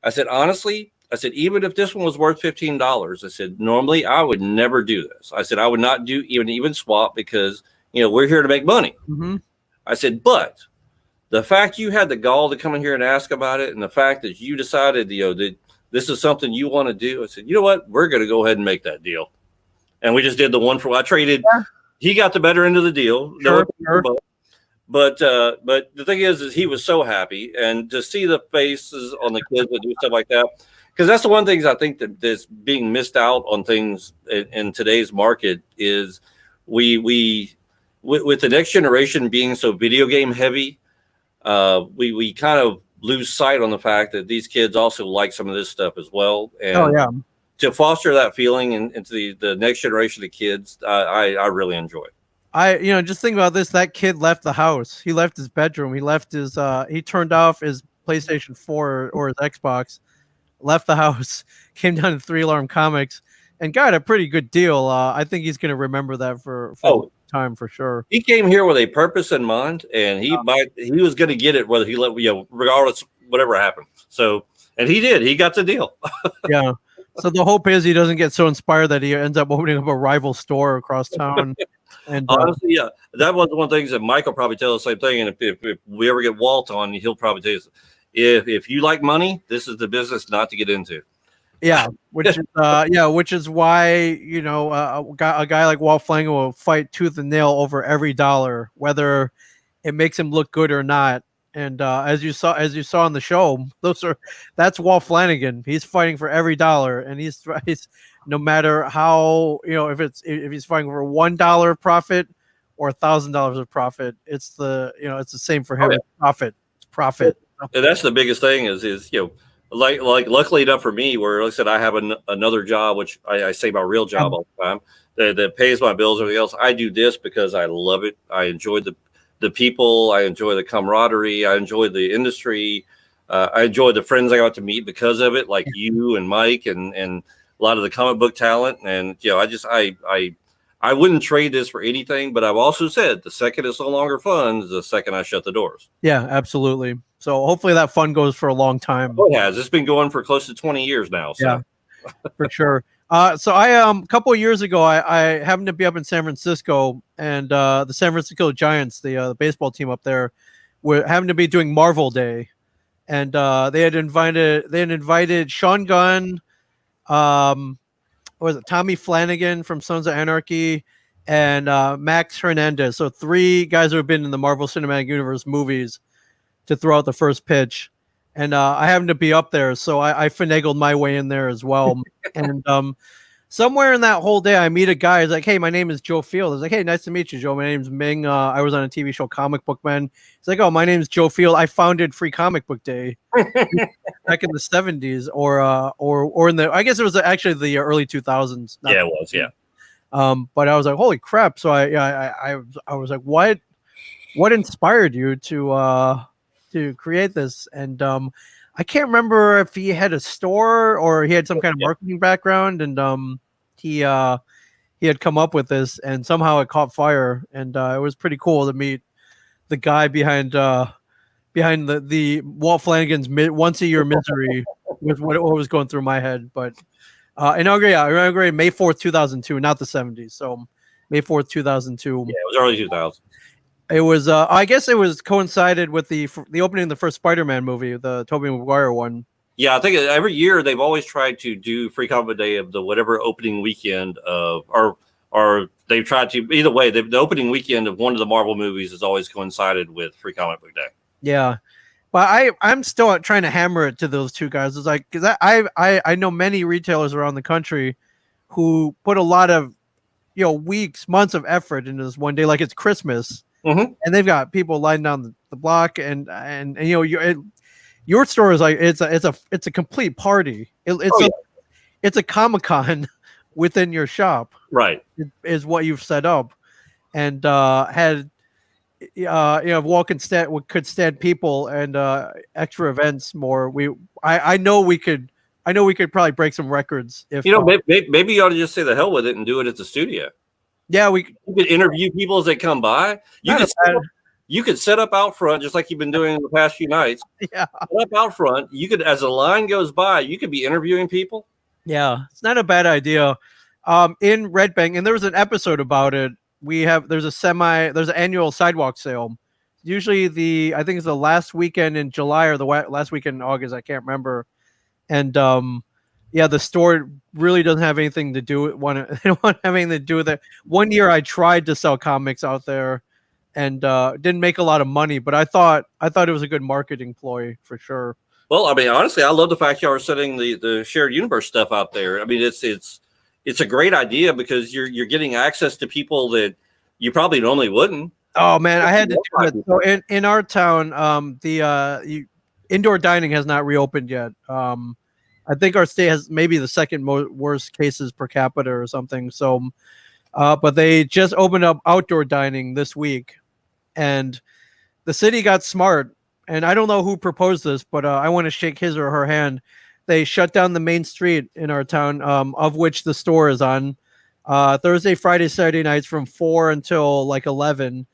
I said, honestly, even if this one was worth $15, I said, normally I would never do this. I said, I would not do even swap because, we're here to make money. Mm-hmm. I said, but the fact you had the gall to come in here and ask about it, and the fact that you decided, that this is something you want to do, I said, you know what? We're going to go ahead and make that deal. And we just did the one for, I traded, he got the better end of the deal. Sure. But the thing is he was so happy, and to see the faces on the kids that do stuff like that, because that's the one thing I think that's being missed out on things in today's market is we with the next generation being so video game heavy, we kind of lose sight on the fact that these kids also like some of this stuff as well. And to foster that feeling into the next generation of kids, I really enjoy it. Just think about this. That kid left the house. He left his bedroom. He left his, he turned off his PlayStation 4 or his Xbox, left the house, came down to 3 Alarm Comics, and got a pretty good deal. I think he's going to remember that for time for sure. He came here with a purpose in mind, and he was going to get it whether he regardless whatever happened. So, and he did. He got the deal. Yeah. So the hope is he doesn't get so inspired that he ends up opening up a rival store across town. And honestly, yeah, that was one of the things that Mike will probably tell the same thing. And if we ever get Walt on, he'll probably tell you, if you like money, this is the business not to get into. Yeah, which is why a guy like Walt Flanagan will fight tooth and nail over every dollar, whether it makes him look good or not. And as you saw on the show, that's Walt Flanagan. He's fighting for every dollar, and he's no matter how if he's fighting for $1 profit or $1,000 of profit, it's the same for him. It's profit. And that's the biggest thing is like luckily enough for me, where like I said, I have another job, which I say my real job all the time that pays my bills and everything else. I do this because I love it. I enjoy the people. I enjoy the camaraderie. I enjoy the industry. I enjoy the friends I got to meet because of it, like you and Mike and a lot of the comic book talent. And I wouldn't trade this for anything. But I've also said the second it's no longer fun is the second I shut the doors. Yeah, absolutely. So hopefully that fun goes for a long time. Oh, it has. It's been going for close to 20 years now. So. Yeah, for sure. So I a couple of years ago, I happened to be up in San Francisco, and the San Francisco Giants, the baseball team up there, happened to be doing Marvel Day, and they had invited Sean Gunn, what was it, Tommy Flanagan from Sons of Anarchy, and Max Hernandez. So 3 guys who have been in the Marvel Cinematic Universe movies to throw out the first pitch. And I happened to be up there, so I finagled my way in there as well. And somewhere in that whole day, I meet a guy. He's like, "Hey, my name is Joe Field." I was like, "Hey, nice to meet you, Joe. My name's Ming. I was on a TV show, Comic Book Man." He's like, "Oh, my name's Joe Field. I founded Free Comic Book Day back in the '70s, or in the I guess it was actually the early 2000s." Yeah, it was. Yeah. But I was like, "Holy crap!" So I was like, "What inspired you to create this?" And I can't remember if he had a store or he had some kind of marketing background, and he had come up with this, and somehow it caught fire, and it was pretty cool to meet the guy behind the Walt Flanagan's once a year misery with what was going through my head. But inaugurated May 4th, 2002, not the 70s. So May 4th, 2002. Yeah, it was early 2000s. It was I guess it was coincided with the opening of the first Spider-Man movie, the Tobey Maguire one. Yeah, I think every year they've always tried to do Free Comic Book Day of the whatever opening weekend of, or they've tried to, either way, the opening weekend of one of the Marvel movies has always coincided with Free Comic Book Day. Yeah, but I'm still trying to hammer it to those two guys. It's like, because I know many retailers around the country who put a lot of weeks, months of effort into this one day, like it's Christmas. Mm-hmm. And they've got people lying down the block, and your store is like it's a complete party. It's a Comic-Con within your shop, right? Is what you've set up, and had Walt could stand people and extra events more. I know we could probably break some records if maybe you ought to just say the hell with it and do it at the studio. Yeah, you could interview people as they come by. You could set up out front just like you've been doing the past few nights. Yeah, set up out front. You could, as the line goes by, you could be interviewing people. Yeah, it's not a bad idea. In Red Bank, and there was an episode about it. There's an annual sidewalk sale. Usually I think it's the last weekend in July or the last weekend in August. I can't remember. And the store really doesn't have anything to do with they don't want to have anything to do with it. One year I tried to sell comics out there and didn't make a lot of money, but I thought it was a good marketing ploy for sure. Well, I mean, honestly, I love the fact y'all are setting the shared universe stuff out there. I mean, it's a great idea because you're getting access to people that you probably normally wouldn't. Oh man, I had to do it. So in our town, the indoor dining has not reopened yet. I think our state has maybe the second worst cases per capita or something. So, but they just opened up outdoor dining this week, and the city got smart. And I don't know who proposed this, but I want to shake his or her hand. They shut down the main street in our town, of which the store is on, Thursday, Friday, Saturday nights from 4 until like 11.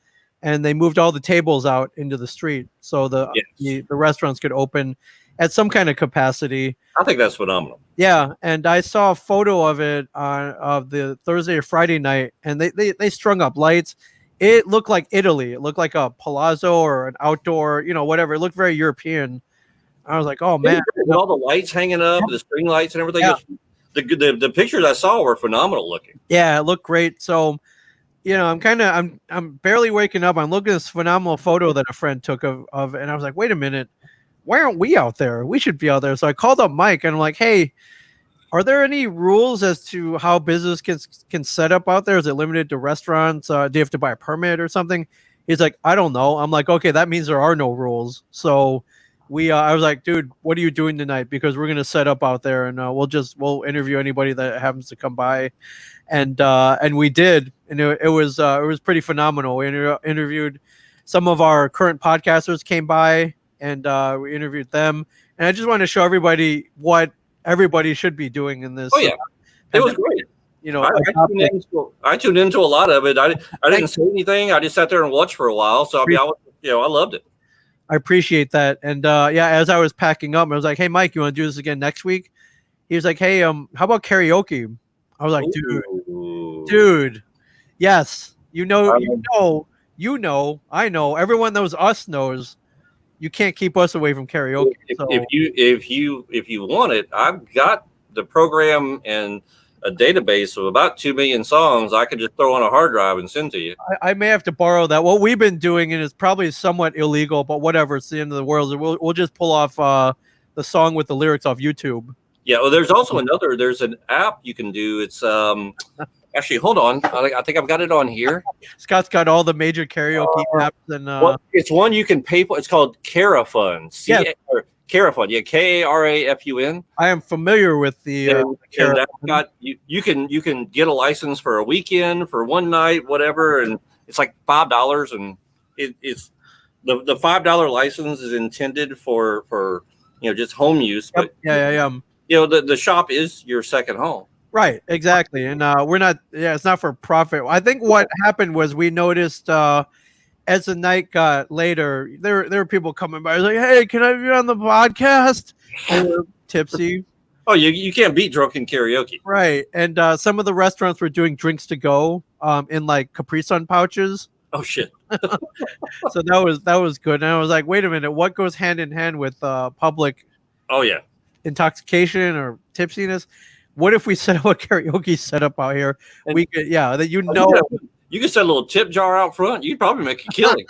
And they moved all the tables out into the street so the restaurants could open at some kind of capacity. I think that's phenomenal. Yeah, and I saw a photo of it of the Thursday or Friday night, and they strung up lights. It looked like Italy. It looked like a palazzo or an outdoor, whatever. It looked very European. I was like, oh man, with all the lights hanging up, the string lights and everything. Yeah. The pictures I saw were phenomenal looking. Yeah, it looked great. So, I'm barely waking up. I'm looking at this phenomenal photo that a friend took of, and I was like, wait a minute, why aren't we out there? We should be out there. So I called up Mike and I'm like, hey, are there any rules as to how business can set up out there? Is it limited to restaurants? Do you have to buy a permit or something? He's like, I don't know. I'm like, okay, that means there are no rules. So I was like, dude, what are you doing tonight? Because we're going to set up out there and we'll interview anybody that happens to come by. And we did. And it was pretty phenomenal. We interviewed some of our current podcasters came by and we interviewed them. And I just want to show everybody what everybody should be doing in this. Oh yeah, it was great. I tuned into a lot of it. I didn't say anything. I just sat there and watched for a while. So I loved it. I appreciate that. And as I was packing up, I was like, hey Mike, you want to do this again next week? He was like, hey, how about karaoke? I was like, dude, yes, I know. Everyone knows us knows. You can't keep us away from karaoke. If you want it, I've got the program and a database of about 2 million songs. I could just throw on a hard drive and send to you. I may have to borrow that. What we've been doing, and it's probably somewhat illegal, but whatever. It's the end of the world. We'll just pull off the song with the lyrics off YouTube. Yeah. Well, there's also there's an app you can do. It's actually, hold on. I think I've got it on here. Scott's got all the major karaoke apps and Well, it's one you can pay for. It's called Carafun. Carafun. Yeah, Karafun. I am familiar with the And that's got you can get a license for a weekend, for one night, whatever, and it's like $5, and it's the $5 license is intended for just home use. But the shop is your second home. Right, exactly. And we're not, it's not for profit. I think what happened was we noticed as the night got later, there were people coming by. I was like, hey, can I be on the podcast? And we're tipsy. Oh, you can't beat drunken karaoke. Right. And some of the restaurants were doing drinks to go in like Capri Sun pouches. Oh, shit. So that was good. And I was like, wait a minute, what goes hand in hand with public intoxication or tipsiness? What if we set up a karaoke setup out here? And we could, that you could set a little tip jar out front. You'd probably make a killing.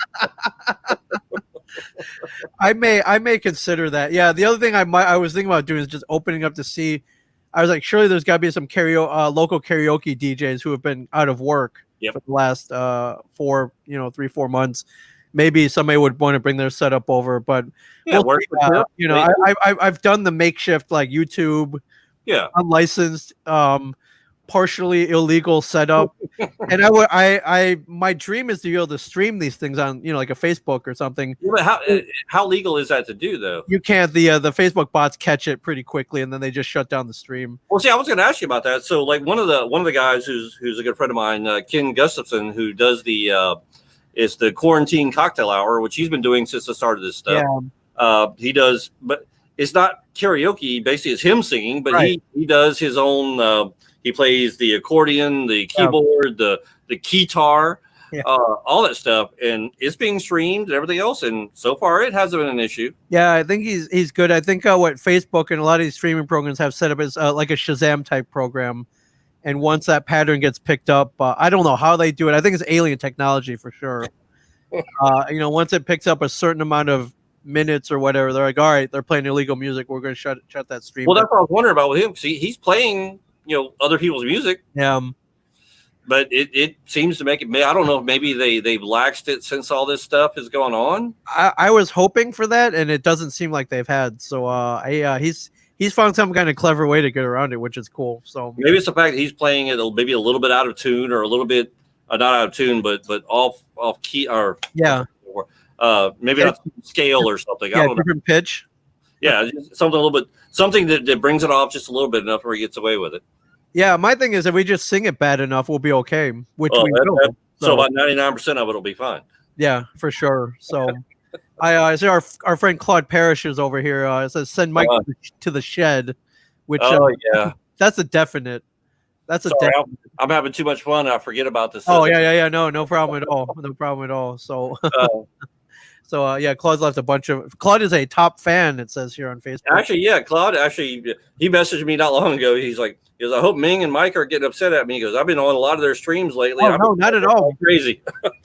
I may consider that. Yeah. The other thing I was thinking about doing is just opening up to see. I was like, surely there's got to be some local karaoke DJs who have been out of work for the last 3-4 months. Maybe somebody would want to bring their setup over, but I've done the makeshift like YouTube. Yeah, unlicensed, partially illegal setup, and my dream is to be able to stream these things on like a Facebook or something. Yeah, how legal is that to do though? You can't. The Facebook bots catch it pretty quickly, and then they just shut down the stream. Well, see, I was going to ask you about that. So, like one of the guys who's a good friend of mine, Ken Gustafson, who does it's the quarantine cocktail hour, which he's been doing since the start of this stuff. Yeah. He does, but it's not karaoke. Basically, it's him singing, but he does his own. He plays the accordion, the keyboard, the guitar, all that stuff, and it's being streamed and everything else. And so far, it hasn't been an issue. Yeah, I think he's good. I think what Facebook and a lot of these streaming programs have set up is like a Shazam type program. And once that pattern gets picked up, I don't know how they do it. I think it's alien technology for sure. Once it picks up a certain amount of minutes or whatever, they're like, all right, they're playing illegal music, we're going to shut that stream. Well, that's what I was wondering about with him. See, he's playing other people's music, but it seems to make it. I don't know if maybe they've laxed it since all this stuff has gone on. I was hoping for that, and it doesn't seem like they've had. So he's found some kind of clever way to get around it, which is cool. So maybe it's the fact that he's playing it maybe a little bit out of tune, or a little bit not out of tune, but off key, or maybe not scale or something. I don't know. Different pitch. Yeah, something that brings it off just a little bit enough where he gets away with it. Yeah, my thing is if we just sing it bad enough, we'll be okay. Which we will. So about 99% of it will be fine. Yeah, for sure. So I see our friend Claude Parrish is over here. It says send Mike to the shed, which that's a definite. That's a definite. I'm having too much fun. I forget about this. Oh yeah. No problem at all. No problem at all. So. Claude's left a bunch of. Claude is a top fan. It says here on Facebook. Actually, Claude. Actually, he messaged me not long ago. He goes, I hope Ming and Mike are getting upset at me. He goes, I've been on a lot of their streams lately. Oh, no, not at all. Crazy.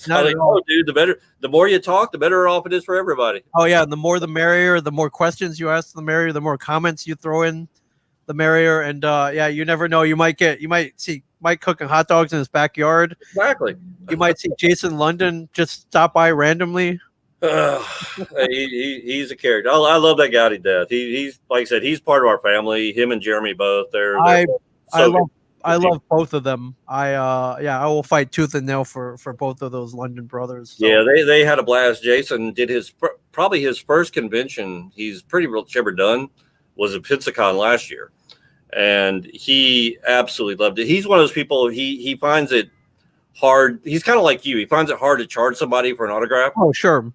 Not at all, dude. The more you talk, the better off it is for everybody. Oh yeah, the more the merrier. The more questions you ask, the merrier. The more comments you throw in, the merrier. And you never know. You might see Mike cooking hot dogs in his backyard. Exactly. You might see Jason London just stop by randomly. He's a character. I love that guy to death. He's like I said, he's part of our family. Him and Jeremy both. I love both of them. I will fight tooth and nail for both of those London brothers. So. Yeah, they had a blast. Jason did probably his first convention he's pretty much ever done was at PizzaCon last year, and he absolutely loved it. He's one of those people. He finds it hard. He's kind of like you. He finds it hard to charge somebody for an autograph. Oh, sure.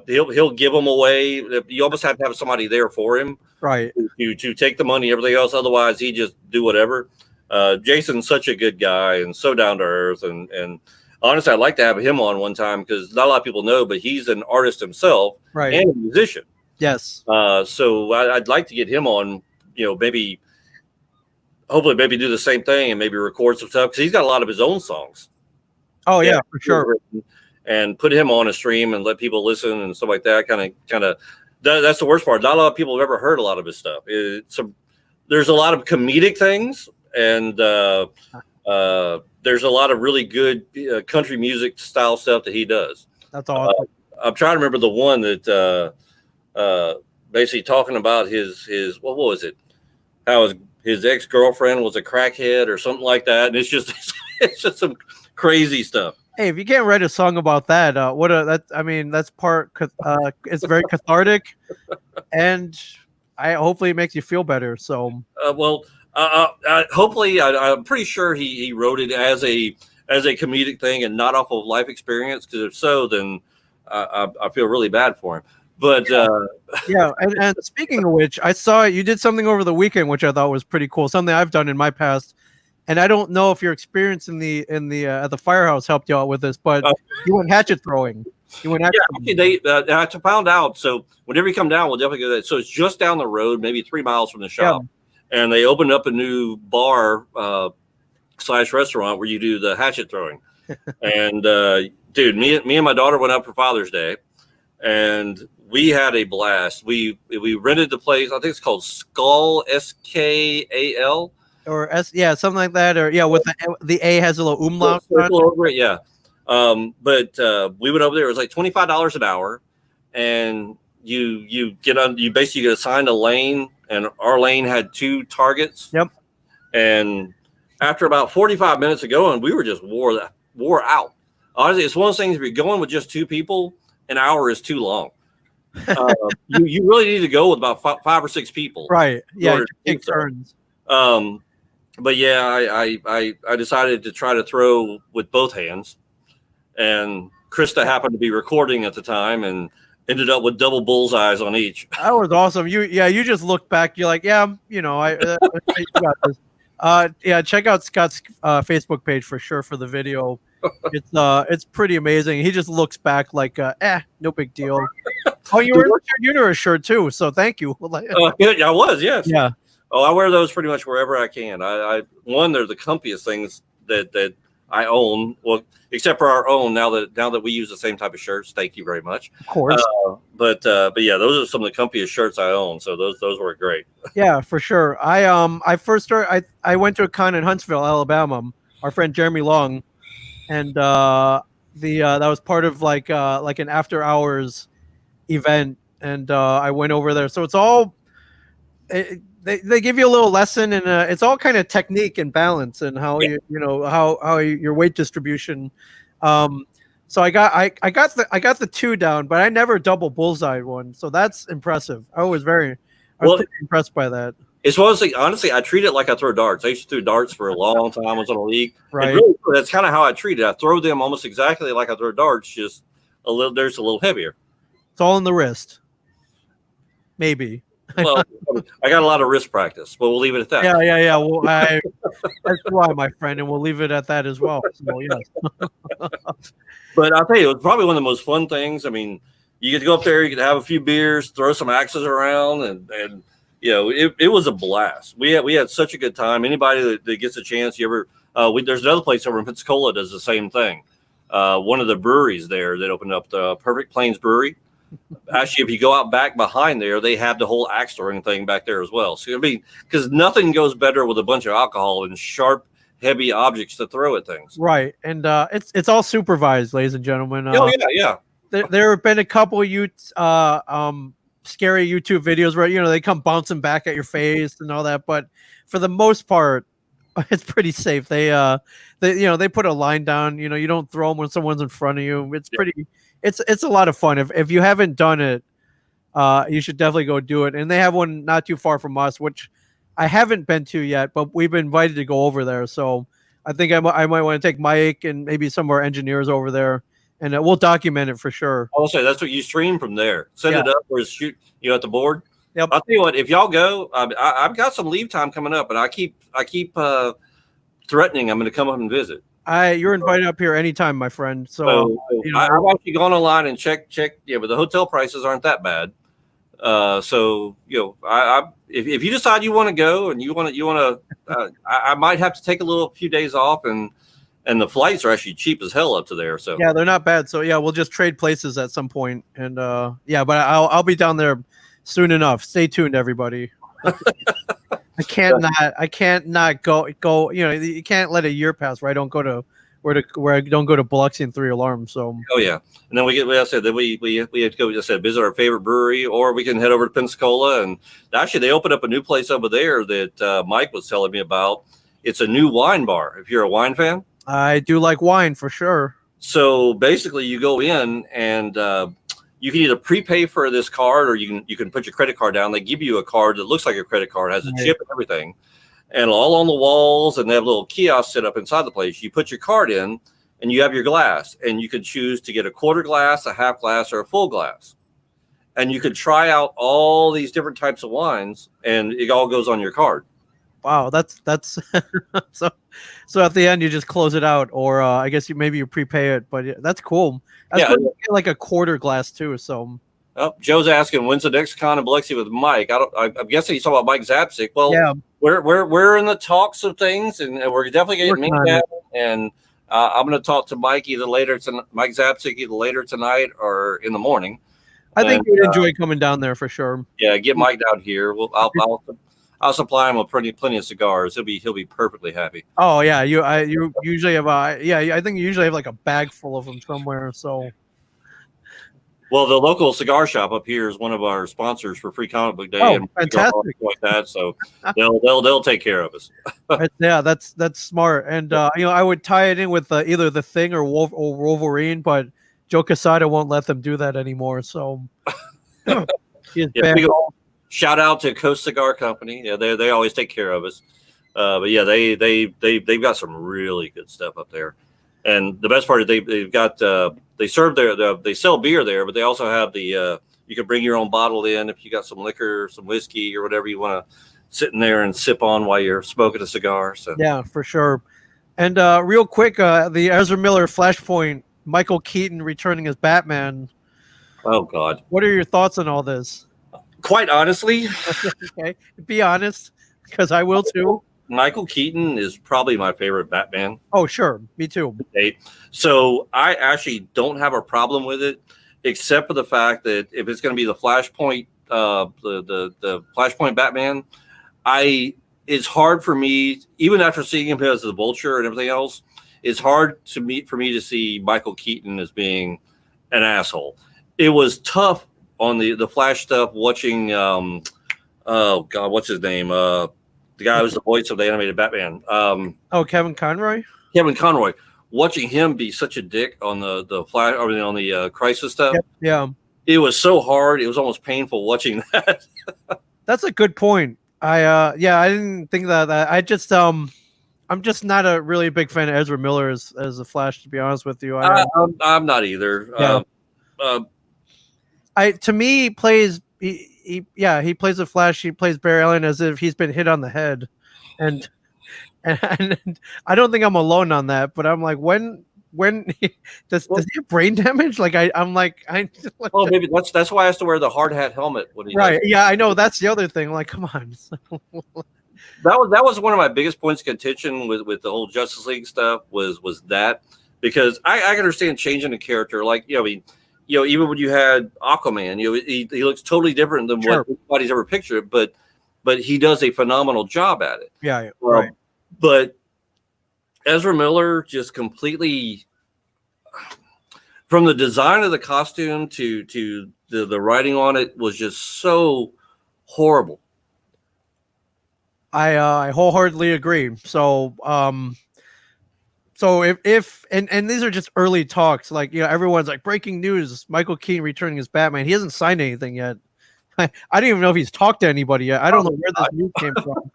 He'll give them away. You almost have to have somebody there for him, right? To take the money, everything else. Otherwise, he just do whatever. Jason's such a good guy and so down to earth. And honestly, I'd like to have him on one time because not a lot of people know, but he's an artist himself, right, and a musician. Yes. So I'd like to get him on. Hopefully, maybe do the same thing and maybe record some stuff because he's got a lot of his own songs. Oh yeah, for sure. And put him on a stream and let people listen and stuff like that. Kind of. That's the worst part. Not a lot of people have ever heard a lot of his stuff. There's there's a lot of comedic things, and there's a lot of really good country music style stuff that he does. That's awesome. I'm trying to remember the one that basically talking about his what was it? How his ex-girlfriend was a crackhead or something like that, and it's just it's just some crazy stuff. Hey, if you can't write a song about that, that's part. It's very cathartic, and hopefully it makes you feel better. So, hopefully, I'm pretty sure he wrote it as a comedic thing and not off of life experience. Because if so, then I feel really bad for him. But yeah, and speaking of which, I saw you did something over the weekend, which I thought was pretty cool. Something I've done in my past. And I don't know if your experience at the firehouse helped you out with this, but you went hatchet throwing. You went hatchet throwing. I found out. So whenever you come down, we'll definitely go there. So it's just down the road, maybe 3 miles from the shop, and they opened up a new bar / restaurant where you do the hatchet throwing. And dude, me and my daughter went up for Father's Day, and we had a blast. We rented the place. I think it's called Skull, Skal. Or something like that, or with the A has a little umlaut over it, yeah. But we went over there. It was like $25 an hour, and you basically get assigned a lane, and our lane had 2 targets. Yep. And after about 45 minutes of going, we were just wore out. Honestly, it's one of those things. If you're going with just 2 people, an hour is too long. You really need to go with about 5 or 6 people, right? Yeah, take turns. But yeah, I decided to try to throw with both hands, and Krista happened to be recording at the time and ended up with double bullseyes on each. That was awesome. You just look back. You're like, I got this. Check out Scott's Facebook page for sure for the video. It's pretty amazing. He just looks back like, no big deal. Oh, you were in your universe shirt too, so thank you. I was, yes. Yeah. Oh, I wear those pretty much wherever I can. They're the comfiest things that I own. Well, except for our own now that we use the same type of shirts. Thank you very much. Of course. But yeah, those are some of the comfiest shirts I own. So those work great. Yeah, for sure. I first started. I went to a con in Huntsville, Alabama. Our friend Jeremy Long, and that was part of like an after hours event, and I went over there. So it's all. They give you a little lesson, and it's all kind of technique and balance, and how how your weight distribution. So I got the 2 down, but I never double bullseye one. So that's impressive. I was pretty impressed by that. It's honestly, I treat it like I throw darts. I used to throw darts for a long time. I was on a league. Right. Really, that's kind of how I treat it. I throw them almost exactly like I throw darts, just there's a little heavier. It's all in the wrist. Maybe. Well, I got a lot of wrist practice, but we'll leave it at that. Yeah. Well, that's why, my friend, and we'll leave it at that as well. So, yes. But I'll tell you, it was probably one of the most fun things. I mean, you get to go up there, you get to have a few beers, throw some axes around, and it was a blast. We had such a good time. Anybody that gets a chance, there's another place over in Pensacola does the same thing. One of the breweries there that opened up, the Perfect Plains Brewery. Actually, if you go out back behind there, they have the whole axe throwing thing back there as well. So, because nothing goes better with a bunch of alcohol and sharp, heavy objects to throw at things. Right, and it's all supervised, ladies and gentlemen. Yeah. There have been a couple scary YouTube videos where they come bouncing back at your face and all that, but for the most part, it's pretty safe. They put a line down. You don't throw them when someone's in front of you. It's pretty. It's a lot of fun. If you haven't done it, you should definitely go do it. And they have one not too far from us, which I haven't been to yet, but we've been invited to go over there. So I think I might want to take Mike and maybe some of our engineers over there, and we'll document it for sure. I'll say that's what you stream from there. Set it up or shoot at the board. Yep. I'll tell you what, if y'all go, I've got some leave time coming up, and I keep threatening I'm going to come up and visit. You're invited up here anytime, my friend. So I've actually gone online and checked. Yeah, but the hotel prices aren't that bad. So if you decide you want to go and you want to, I might have to take a few days off, and the flights are actually cheap as hell up to there. So yeah, they're not bad. So yeah, we'll just trade places at some point, and but I'll be down there soon enough. Stay tuned, everybody. I can't not go. You know, you can't let a year pass where I don't go to where I don't go to Biloxi and Three Alarm. So Oh yeah, and then like I said, then we have to go. Just said visit our favorite brewery, or we can head over to Pensacola. And actually, they opened up a new place over there that Mike was telling me about. It's a new wine bar. If you're a wine fan, I do like wine for sure. so basically you go in and you can either prepay for this card, or you can put your credit card down. They give you a card that looks like a credit card, has a chip and everything, and all on the walls, and they have little kiosks set up inside the place. You put your card in, and you have your glass, and you can choose to get a quarter glass, a half glass, or a full glass. And you could try out all these different types of wines, and it all goes on your card. Wow, that's so at the end you just close it out, or I guess maybe you prepay it. But yeah, that's cool. That's cool. You get like a quarter glass too. So oh, Joe's asking when's the next con in Biloxi with Mike. I'm guessing he's talking about Mike Zapsik. Well, yeah. We're in the talks of things, and we're definitely getting Ming down. And I'm going to talk to Mike Mike Zapsik either later tonight or in the morning. I think you'd enjoy coming down there for sure. Yeah, get Mike down here. I'll supply him with plenty of cigars. He'll be perfectly happy. Oh yeah, you usually have I think you usually have like a bag full of them somewhere. So, well, the local cigar shop up here is one of our sponsors for Free Comic Book Day. Oh, and fantastic! Like that, so they'll take care of us. Yeah, that's smart. And I would tie it in with either The Thing or Wolverine, but Joe Quesada won't let them do that anymore. So, shout out to Coast Cigar Company. Yeah, they always take care of us. But yeah, they've got some really good stuff up there. And the best part is they've got they serve they sell beer there, but they also have you can bring your own bottle in if you got some liquor, some whiskey, or whatever you want to sit in there and sip on while you're smoking a cigar. So yeah, for sure. And real quick, the Ezra Miller Flashpoint, Michael Keaton returning as Batman. Oh God, what are your thoughts on all this? Quite honestly, okay, be honest, because I will too. Michael Keaton is probably my favorite Batman. Oh, sure. Me too. So I actually don't have a problem with it, except for the fact that if it's going to be the Flashpoint, the Flashpoint Batman, it's hard for me, even after seeing him as the Vulture and everything else, it's hard for me to see Michael Keaton as being an asshole. It was tough on the Flash stuff watching, oh God, what's his name? The guy who was the voice of the animated Batman. Kevin Conroy? Kevin Conroy. Watching him be such a dick on the Flash, on the Crisis stuff. Yep, yeah. It was so hard. It was almost painful watching that. That's a good point. I didn't think that. I just I'm just not a really big fan of Ezra Miller as a Flash, to be honest with you. I'm not either. Yeah. To me, he plays the Flash. He plays Barry Allen as if he's been hit on the head, and I don't think I'm alone on that. But I'm like, when does he have brain damage? Like well, maybe that's why I has to wear the hard hat helmet when he right. Yeah, I know that's the other thing. I'm like, come on. That was one of my biggest points of contention with the whole Justice League stuff was that, because I can understand changing the character, like even when you had Aquaman, he looks totally different than what anybody's ever pictured, but he does a phenomenal job at it. Yeah, right. But Ezra Miller just completely, from the design of the costume to the writing on it, was just so horrible. I wholeheartedly agree. So so if these are just early talks, like everyone's like, breaking news, Michael Keaton returning as Batman. He hasn't signed anything yet. I don't even know if he's talked to anybody yet. I don't know where this news came from.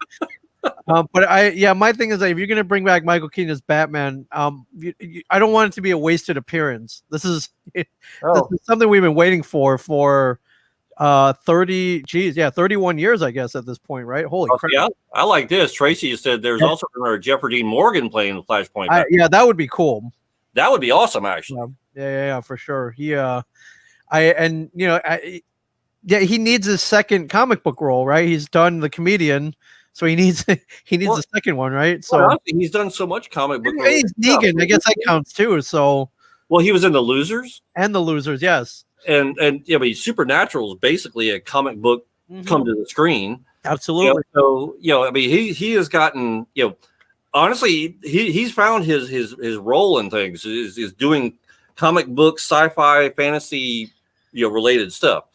But my thing is that if you're gonna bring back Michael Keaton as Batman, I don't want it to be a wasted appearance. This is something we've been waiting for 31 years, I guess, at this point, right? Holy crap. Yeah, I like this. Tracy said there's also Jeffrey Dean Morgan playing the Flashpoint. That would be cool. That would be awesome, actually. Yeah, for sure. He he needs his second comic book role, right? He's done the comedian, so he needs a second one, right? So he's done so much comic book. He's Negan. I guess that counts too. So he was in The Losers. And The Losers, yes. And but Supernatural is basically a comic book come to the screen. Absolutely. So I mean, he has gotten honestly, he's found his role in things is doing comic book, sci-fi, fantasy, related stuff.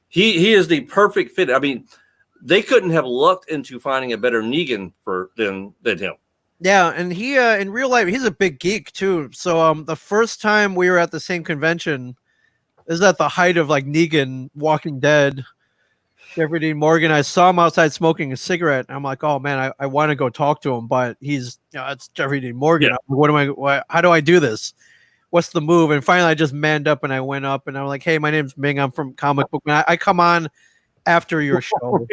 He is the perfect fit. I mean, they couldn't have lucked into finding a better Negan than him. Yeah, and he in real life he's a big geek too. So the first time we were at the same convention is at the height of like Negan, Walking Dead, Jeffrey Dean Morgan. I saw him outside smoking a cigarette. And I'm like, oh man, I want to go talk to him, but he's it's Jeffrey Dean Morgan. Yeah. What am I? How do I do this? What's the move? And finally, I just manned up and I went up and I'm like, hey, my name's Ming. I'm from Comic Book Man. I come on after your show,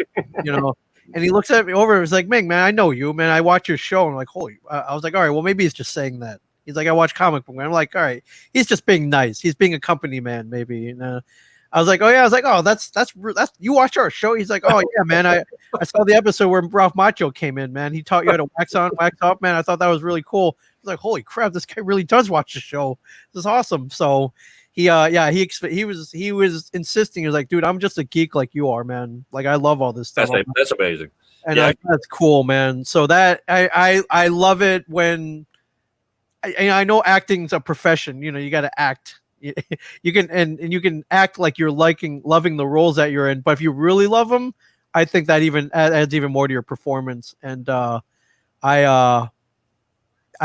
And he looks at me over. He's like, Ming, man, I know you, man. I watch your show. And I'm like, holy. I was like, all right, well, maybe he's just saying that. He's like, I watch Comic Book Man. I'm like, all right, he's just being nice. He's being a company man, maybe. And I was like, oh yeah. I was like, oh, that's you watched our show. He's like, oh yeah, man. I saw the episode where Ralph Macchio came in, man. He taught you how to wax on, wax off, man. I thought that was really cool. I was like, holy crap, this guy really does watch the show. This is awesome. So he was insisting. He was like, dude, I'm just a geek like you are, man. Like I love all this stuff. That's amazing. And that's cool, man. So that I love it when I know acting's a profession. You got to act. You can and you can act like you're loving the roles that you're in. But if you really love them, I think that even adds even more to your performance. And I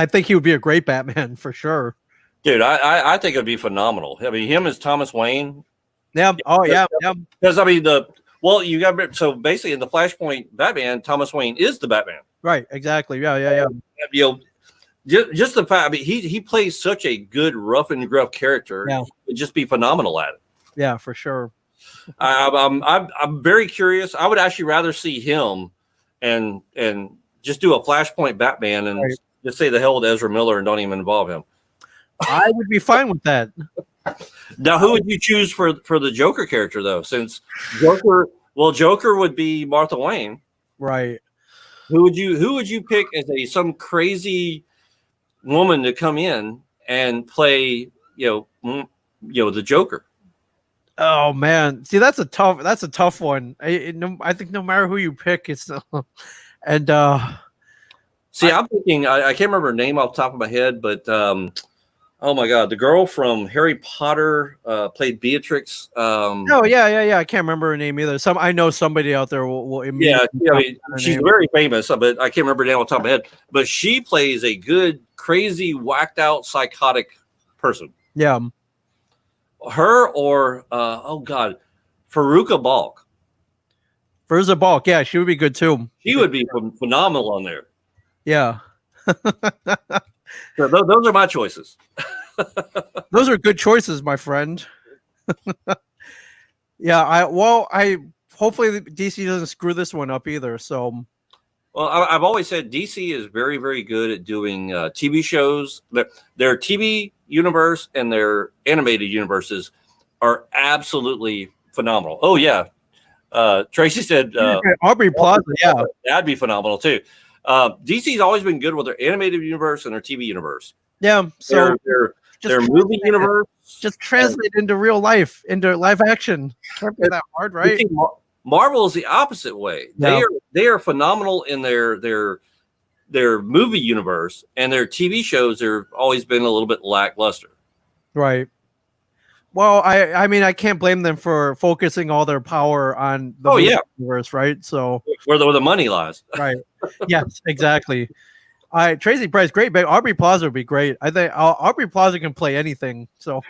think he would be a great Batman for sure. Dude, I think it'd be phenomenal. I mean, him as Thomas Wayne. Yeah. Oh yeah. Yeah. Because I mean you got so basically in the Flashpoint Batman, Thomas Wayne is the Batman. Right. Exactly. Yeah. Just the fact. I mean, he plays such a good rough and gruff character. Yeah. He'd just be phenomenal at it. Yeah, for sure. I'm very curious. I would actually rather see him and just do a Flashpoint Batman and just say the hell with Ezra Miller and don't even involve him. I would be fine with that. Now, who would you choose for the Joker character though? Since Joker would be Martha Wayne, right? Who would you pick as some crazy woman to come in and play? The Joker. Oh man, see that's a tough one. I think no matter who you pick, it's and see, I'm thinking I can't remember her name off the top of my head, but oh my God, the girl from Harry Potter played Beatrix. Oh yeah. I can't remember her name either. I know somebody out there will immediately. Yeah, I mean, she's very famous, but I can't remember her name off the top of my head. But she plays a good, crazy, whacked out, psychotic person. Yeah. Her or Faruka Balk. Faruka Balk, yeah, she would be good too. She would be phenomenal on there. Yeah. So those are my choices. Those are good choices, my friend. Yeah, I hopefully DC doesn't screw this one up either. So, well, I've always said DC is very, very good at doing TV shows. Their TV universe and their animated universes are absolutely phenomenal. Oh yeah, Tracy said Aubrey Plaza. Yeah, that'd be phenomenal too. DC's always been good with their animated universe and their TV universe. Yeah, so their movie universe just translate into real life, into live action. Can't be that hard, right? Marvel is the opposite way. Yeah. They are phenomenal in their movie universe, and their TV shows have always been a little bit lackluster. Right. Well, I mean, I can't blame them for focusing all their power on the universe, right? So where the money lies. Right. Yes, exactly. Tracy Price, great, but Aubrey Plaza would be great. I think Aubrey Plaza can play anything. So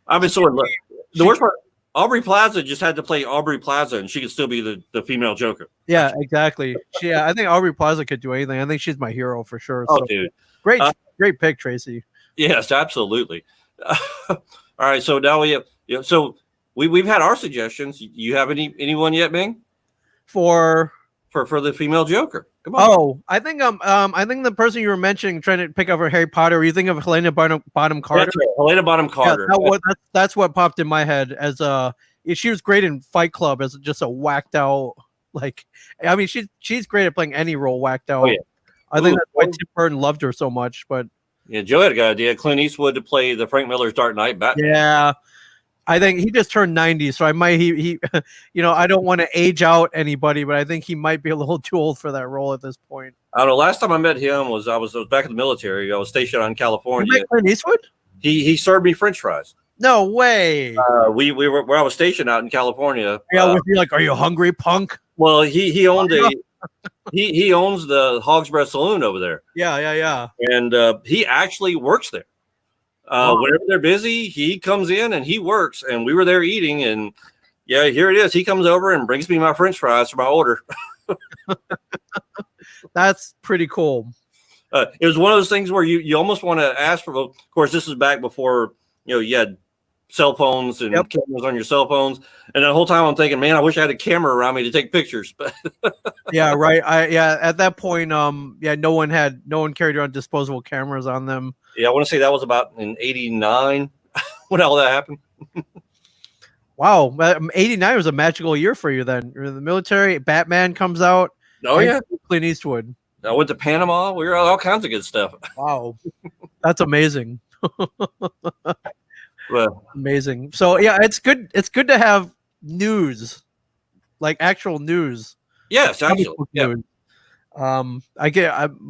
I mean, the worst part, Aubrey Plaza just had to play Aubrey Plaza, and she could still be the female Joker. Yeah, exactly. I think Aubrey Plaza could do anything. I think she's my hero for sure. Oh, so, dude, great pick, Tracy. Yes, absolutely. All right, so now we have we've had our suggestions. You have anyone yet, Ming? For the female Joker. Come on. Oh, I think the person you were mentioning trying to pick up for Harry Potter, you think of Helena Bonham Carter? That's right, Helena Bonham Carter. Yeah, that's what popped in my head as she was great in Fight Club as just a whacked out, like, I mean, she's great at playing any role whacked out. Oh, yeah. I think that's why Tim Burton loved her so much. But yeah, Joe had a good idea. Clint Eastwood to play the Frank Miller's Dark Knight Batman. Yeah, I think he just turned 90, so I might he I don't want to age out anybody, but I think he might be a little too old for that role at this point. I don't know. Last time I met him was I was back in the military. I was stationed out in You California. met Clint Eastwood? He served me French fries. No way. We were where I was stationed out in California. Yeah, was he like, "Are you hungry, punk?" Well, he owned he owns the Hog's Breath Saloon over there. Yeah. And he actually works there. Whenever they're busy, he comes in and he works. And we were there eating, and yeah, here it is. He comes over and brings me my French fries for my order. That's pretty cool. It was one of those things where you almost want to ask for. Of course, this is back before you had cell phones and cameras on your cell phones. And the whole time I'm thinking, man, I wish I had a camera around me to take pictures. But yeah, right. At that point, no one carried around disposable cameras on them. Yeah, I want to say that was about in '89 when all that happened. Wow, 89 was a magical year for you then. You're in the military, Batman comes out. Oh yeah, Clint Eastwood. I went to Panama. We were all kinds of good stuff. Wow, that's amazing. Well, amazing. So yeah, it's good. It's good to have news, like actual news. Yes, absolutely. Yeah.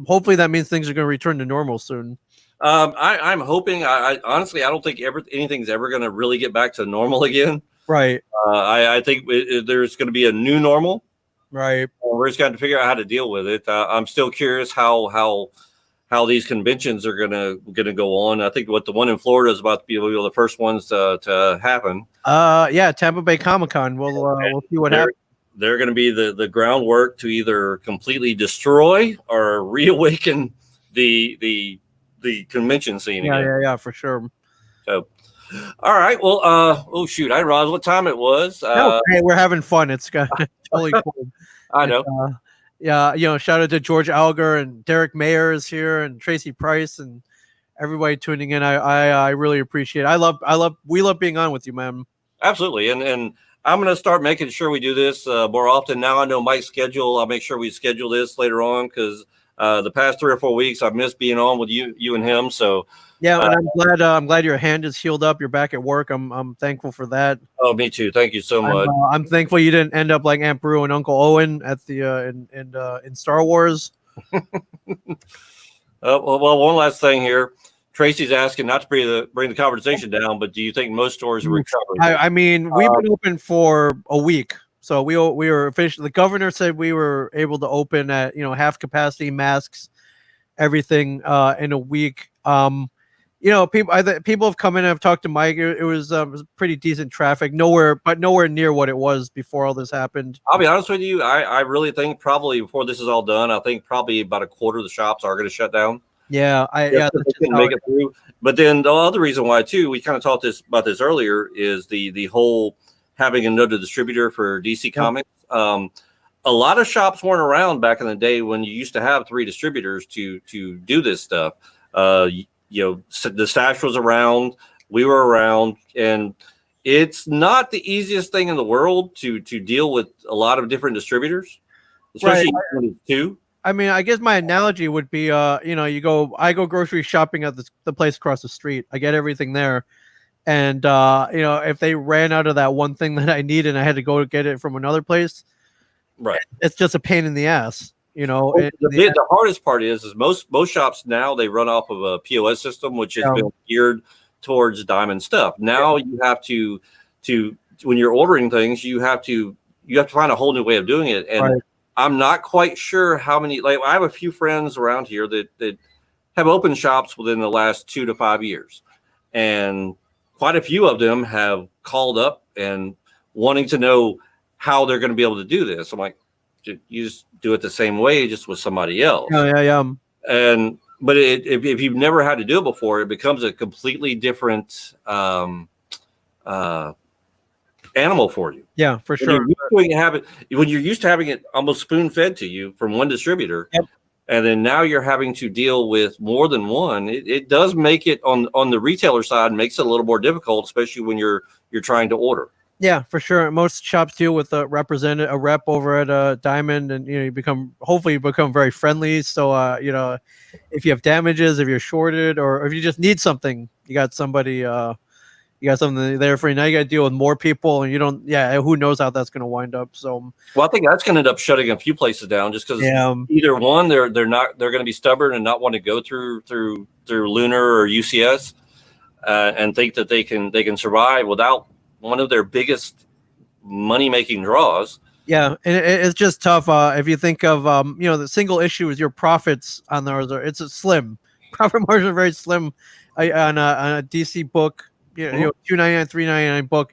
Hopefully that means things are going to return to normal soon. I'm hoping. I honestly, I don't think anything's ever going to really get back to normal again. Right. I think there's going to be a new normal. Right. We're just going to figure out how to deal with it. I'm still curious how these conventions are gonna go on. I think what the one in Florida is about to be the first ones to happen. Yeah, Tampa Bay Comic-Con. We'll see what happens. They're going to be the groundwork to either completely destroy or reawaken the convention scene. Yeah, for sure. So, all right. Well, oh shoot, I didn't realize what time it was. Hey, we're having fun. It's totally cool. I know. Yeah, shout out to George Alger and Derek Mayer is here and Tracy Price and everybody tuning in. I really appreciate it. We love being on with you, man. Absolutely. And I'm going to start making sure we do this more often. Now I know Mike's schedule. I'll make sure we schedule this later on because the past 3 or 4 weeks I've missed being on with you and him. So yeah, and I'm glad your hand is healed up. You're back at work. I'm thankful for that. Oh, me too. Thank you so much. I'm thankful you didn't end up like Aunt Beru and Uncle Owen at the in Star Wars. Well, one last thing here. Tracy's asking not to bring the conversation down, but do you think most stores are recovering? I mean, we've been open for a week, so we were officially. The governor said we were able to open at half capacity, masks, everything in a week. People have come in and have talked to Mike. It was pretty decent traffic. Nowhere near what it was before all this happened. I'll be honest with you. I really think probably before this is all done, I think probably about a quarter of the shops are going to shut down. Yeah, that's make it through. But then the other reason why too, we kind of talked about this earlier, is the whole having another distributor for DC Comics. A lot of shops weren't around back in the day when you used to have 3 distributors to do this stuff. The Stash was around, we were around, and it's not the easiest thing in the world to deal with a lot of different distributors, especially when it's 2. I mean, I guess my analogy would be, I go grocery shopping at the place across the street. I get everything there. And, if they ran out of that one thing that I need and I had to go get it from another place, right, it's just a pain in the ass, The hardest part is most shops now, they run off of a POS system, which has been geared towards Diamond stuff. Now you have to when you're ordering things, you have to find a whole new way of doing it. And I'm not quite sure how many. Like, I have a few friends around here that have opened shops within the last 2 to 5 years, and quite a few of them have called up and wanting to know how they're going to be able to do this. I'm like, you just do it the same way, just with somebody else. Yeah. But if you've never had to do it before, it becomes a completely different animal for you. Yeah, for sure. When you're used to having it almost spoon fed to you from one distributor, and then now you're having to deal with more than one, it does make it on the retailer side, makes it a little more difficult, especially when you're trying to order. Yeah, for sure. Most shops deal with a rep over at Diamond, and you become very friendly. So if you have damages, if you're shorted, or if you just need something, you got somebody you got something there for you. Now you got to deal with more people, and you don't. Yeah, who knows how that's going to wind up? So, well, I think that's going to end up shutting a few places down, just because either one, they're going to be stubborn and not want to go through Lunar or UCS, and think that they can survive without one of their biggest money making draws. Yeah, and it's just tough. If you think of the single issue is your profits on those, it's a slim profit margin, are very slim on a DC book. $2.99, $3.99 book.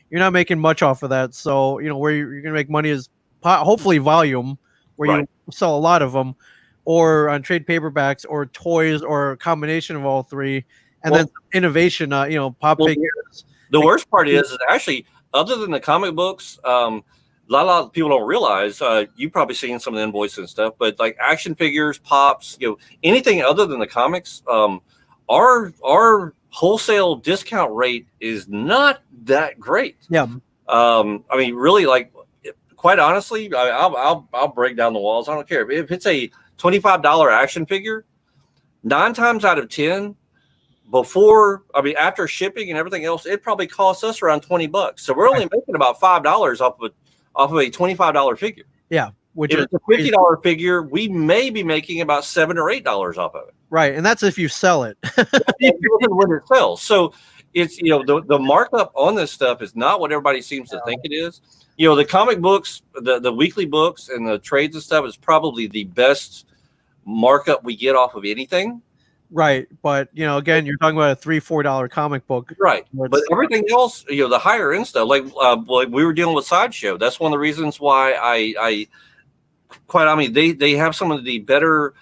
You're not making much off of that. So where you're gonna make money is hopefully volume, where you sell a lot of them, or on trade paperbacks, or toys, or a combination of all three, and then innovation. Pop figures. The worst part is actually, other than the comic books, a lot of people don't realize, you've probably seen some of the invoices and stuff, but like action figures, pops, anything other than the comics, our wholesale discount rate is not that great. Yeah. I mean, really, like, quite honestly, I'll break down the walls. I don't care if it's a $25 action figure. 9 times out of 10, after shipping and everything else, it probably costs us around $20. So we're only making about $5 off of a $25 figure. Yeah, which if is it's a $50 figure, we may be making about $7 or $8 off of it. Right, and that's if you sell it. When it sells. So it's the markup on this stuff is not what everybody seems to think it is. The comic books, the weekly books, and the trades and stuff is probably the best markup we get off of anything. Right, but again, you're talking about a $3-4 comic book, right? But everything else, the higher end stuff, like we were dealing with Sideshow. That's one of the reasons why they have some of the better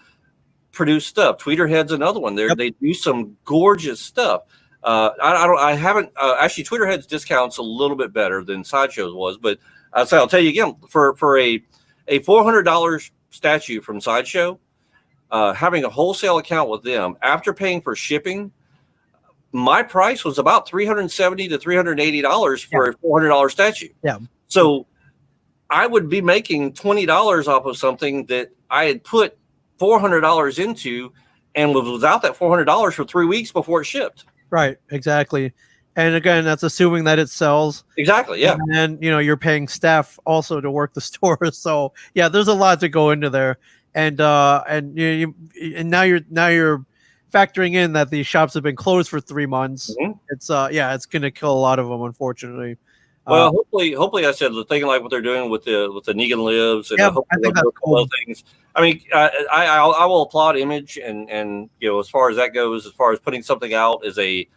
produced stuff. Tweeterhead's another one. They do some gorgeous stuff. I haven't actually. Tweeterhead's discounts a little bit better than Sideshow's was, but I'll tell you again, for a $400 statue from Sideshow. Having a wholesale account with them after paying for shipping, my price was about $370 to $380 for a $400 statue. Yeah. So I would be making $20 off of something that I had put $400 into and was without that $400 for 3 weeks before it shipped. Right. Exactly. And again, that's assuming that it sells. Exactly. Yeah. And you're paying staff also to work the store. So yeah, there's a lot to go into there. And now you're factoring in that these shops have been closed for 3 months. Mm-hmm. It's going to kill a lot of them, unfortunately. Well, hopefully, I said the thing like what they're doing with the Negan Lives, and I think that's cool. Things. I mean, I will applaud Image, and as far as that goes, as far as putting something out as they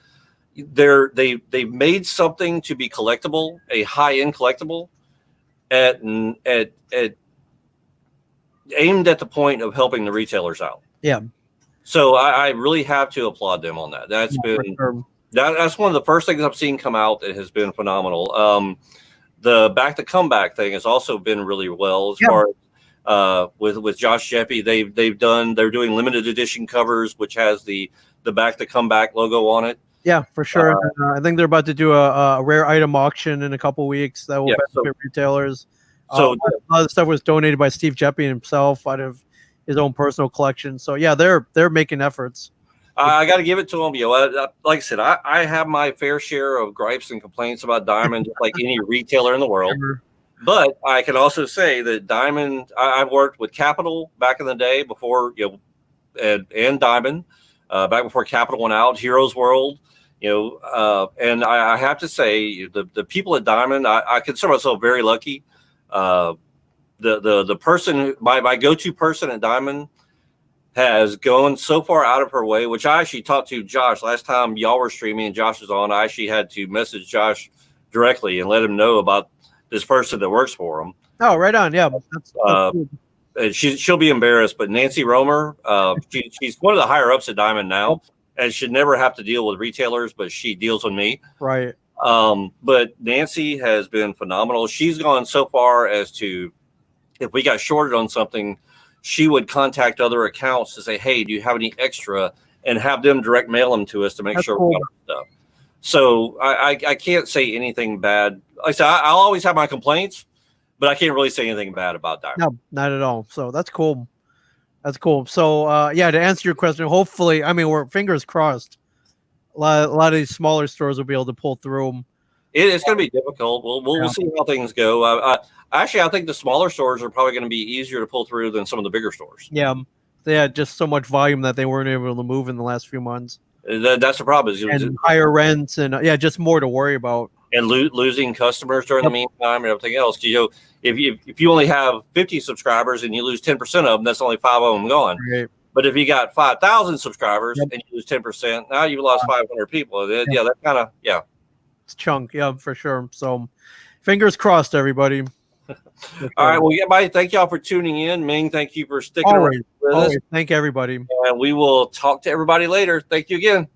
made something to be collectible, a high end collectible, at aimed at the point of helping the retailers out. Yeah. So I really have to applaud them on that. That's been that's one of the first things I've seen come out that has been phenomenal. The Back to Comeback thing has also been really well as far as with Josh Jeppy. They're doing limited edition covers which has the Back to Comeback logo on it. Yeah, for sure. I think they're about to do a rare item auction in a couple weeks that will benefit retailers. So a lot of the stuff was donated by Steve Jeppy himself out of his own personal collection. So yeah, they're making efforts. I got to give it to them. Like I said, I have my fair share of gripes and complaints about Diamond, just like any retailer in the world. But I can also say that Diamond, I've worked with Capital back in the day before, and Diamond back before Capital went out, Heroes World, and I have to say the people at Diamond, I consider myself very lucky. The person, my go-to person at Diamond has gone so far out of her way, which I actually talked to Josh last time y'all were streaming and Josh was on. I actually had to message Josh directly and let him know about this person that works for him. Oh, right on. Yeah. That's cool. She'll be embarrassed, but Nancy Romer, she's one of the higher ups at Diamond now and should never have to deal with retailers, but she deals with me. Right. But Nancy has been phenomenal. She's gone so far as to, if we got shorted on something, she would contact other accounts to say, hey, do you have any extra? And have them direct mail them to us to make sure we got our stuff. So I can't say anything bad. Like I said, I'll always have my complaints, but I can't really say anything bad about Diamond. No, not at all. So that's cool. That's cool. So, to answer your question, hopefully, we're fingers crossed. a lot of these smaller stores will be able to pull through them. It's going to be difficult. We'll Yeah. see how things go. Actually, I think the smaller stores are probably going to be easier to pull through than some of the bigger stores. Yeah, they had just so much volume that they weren't able to move in the last few months, That's the problem. and higher rents, and just more to worry about. And losing customers during the meantime and everything else. If you only have 50 subscribers and you lose 10% of them, that's only 5 of them gone. Right. But if you got 5,000 subscribers and you lose 10%, now you've lost 500 people. That kind of It's chunk, for sure. So, fingers crossed, everybody. All right. Well, everybody, thank y'all for tuning in. Ming, thank you for sticking around with us. Thank everybody. And we will talk to everybody later. Thank you again.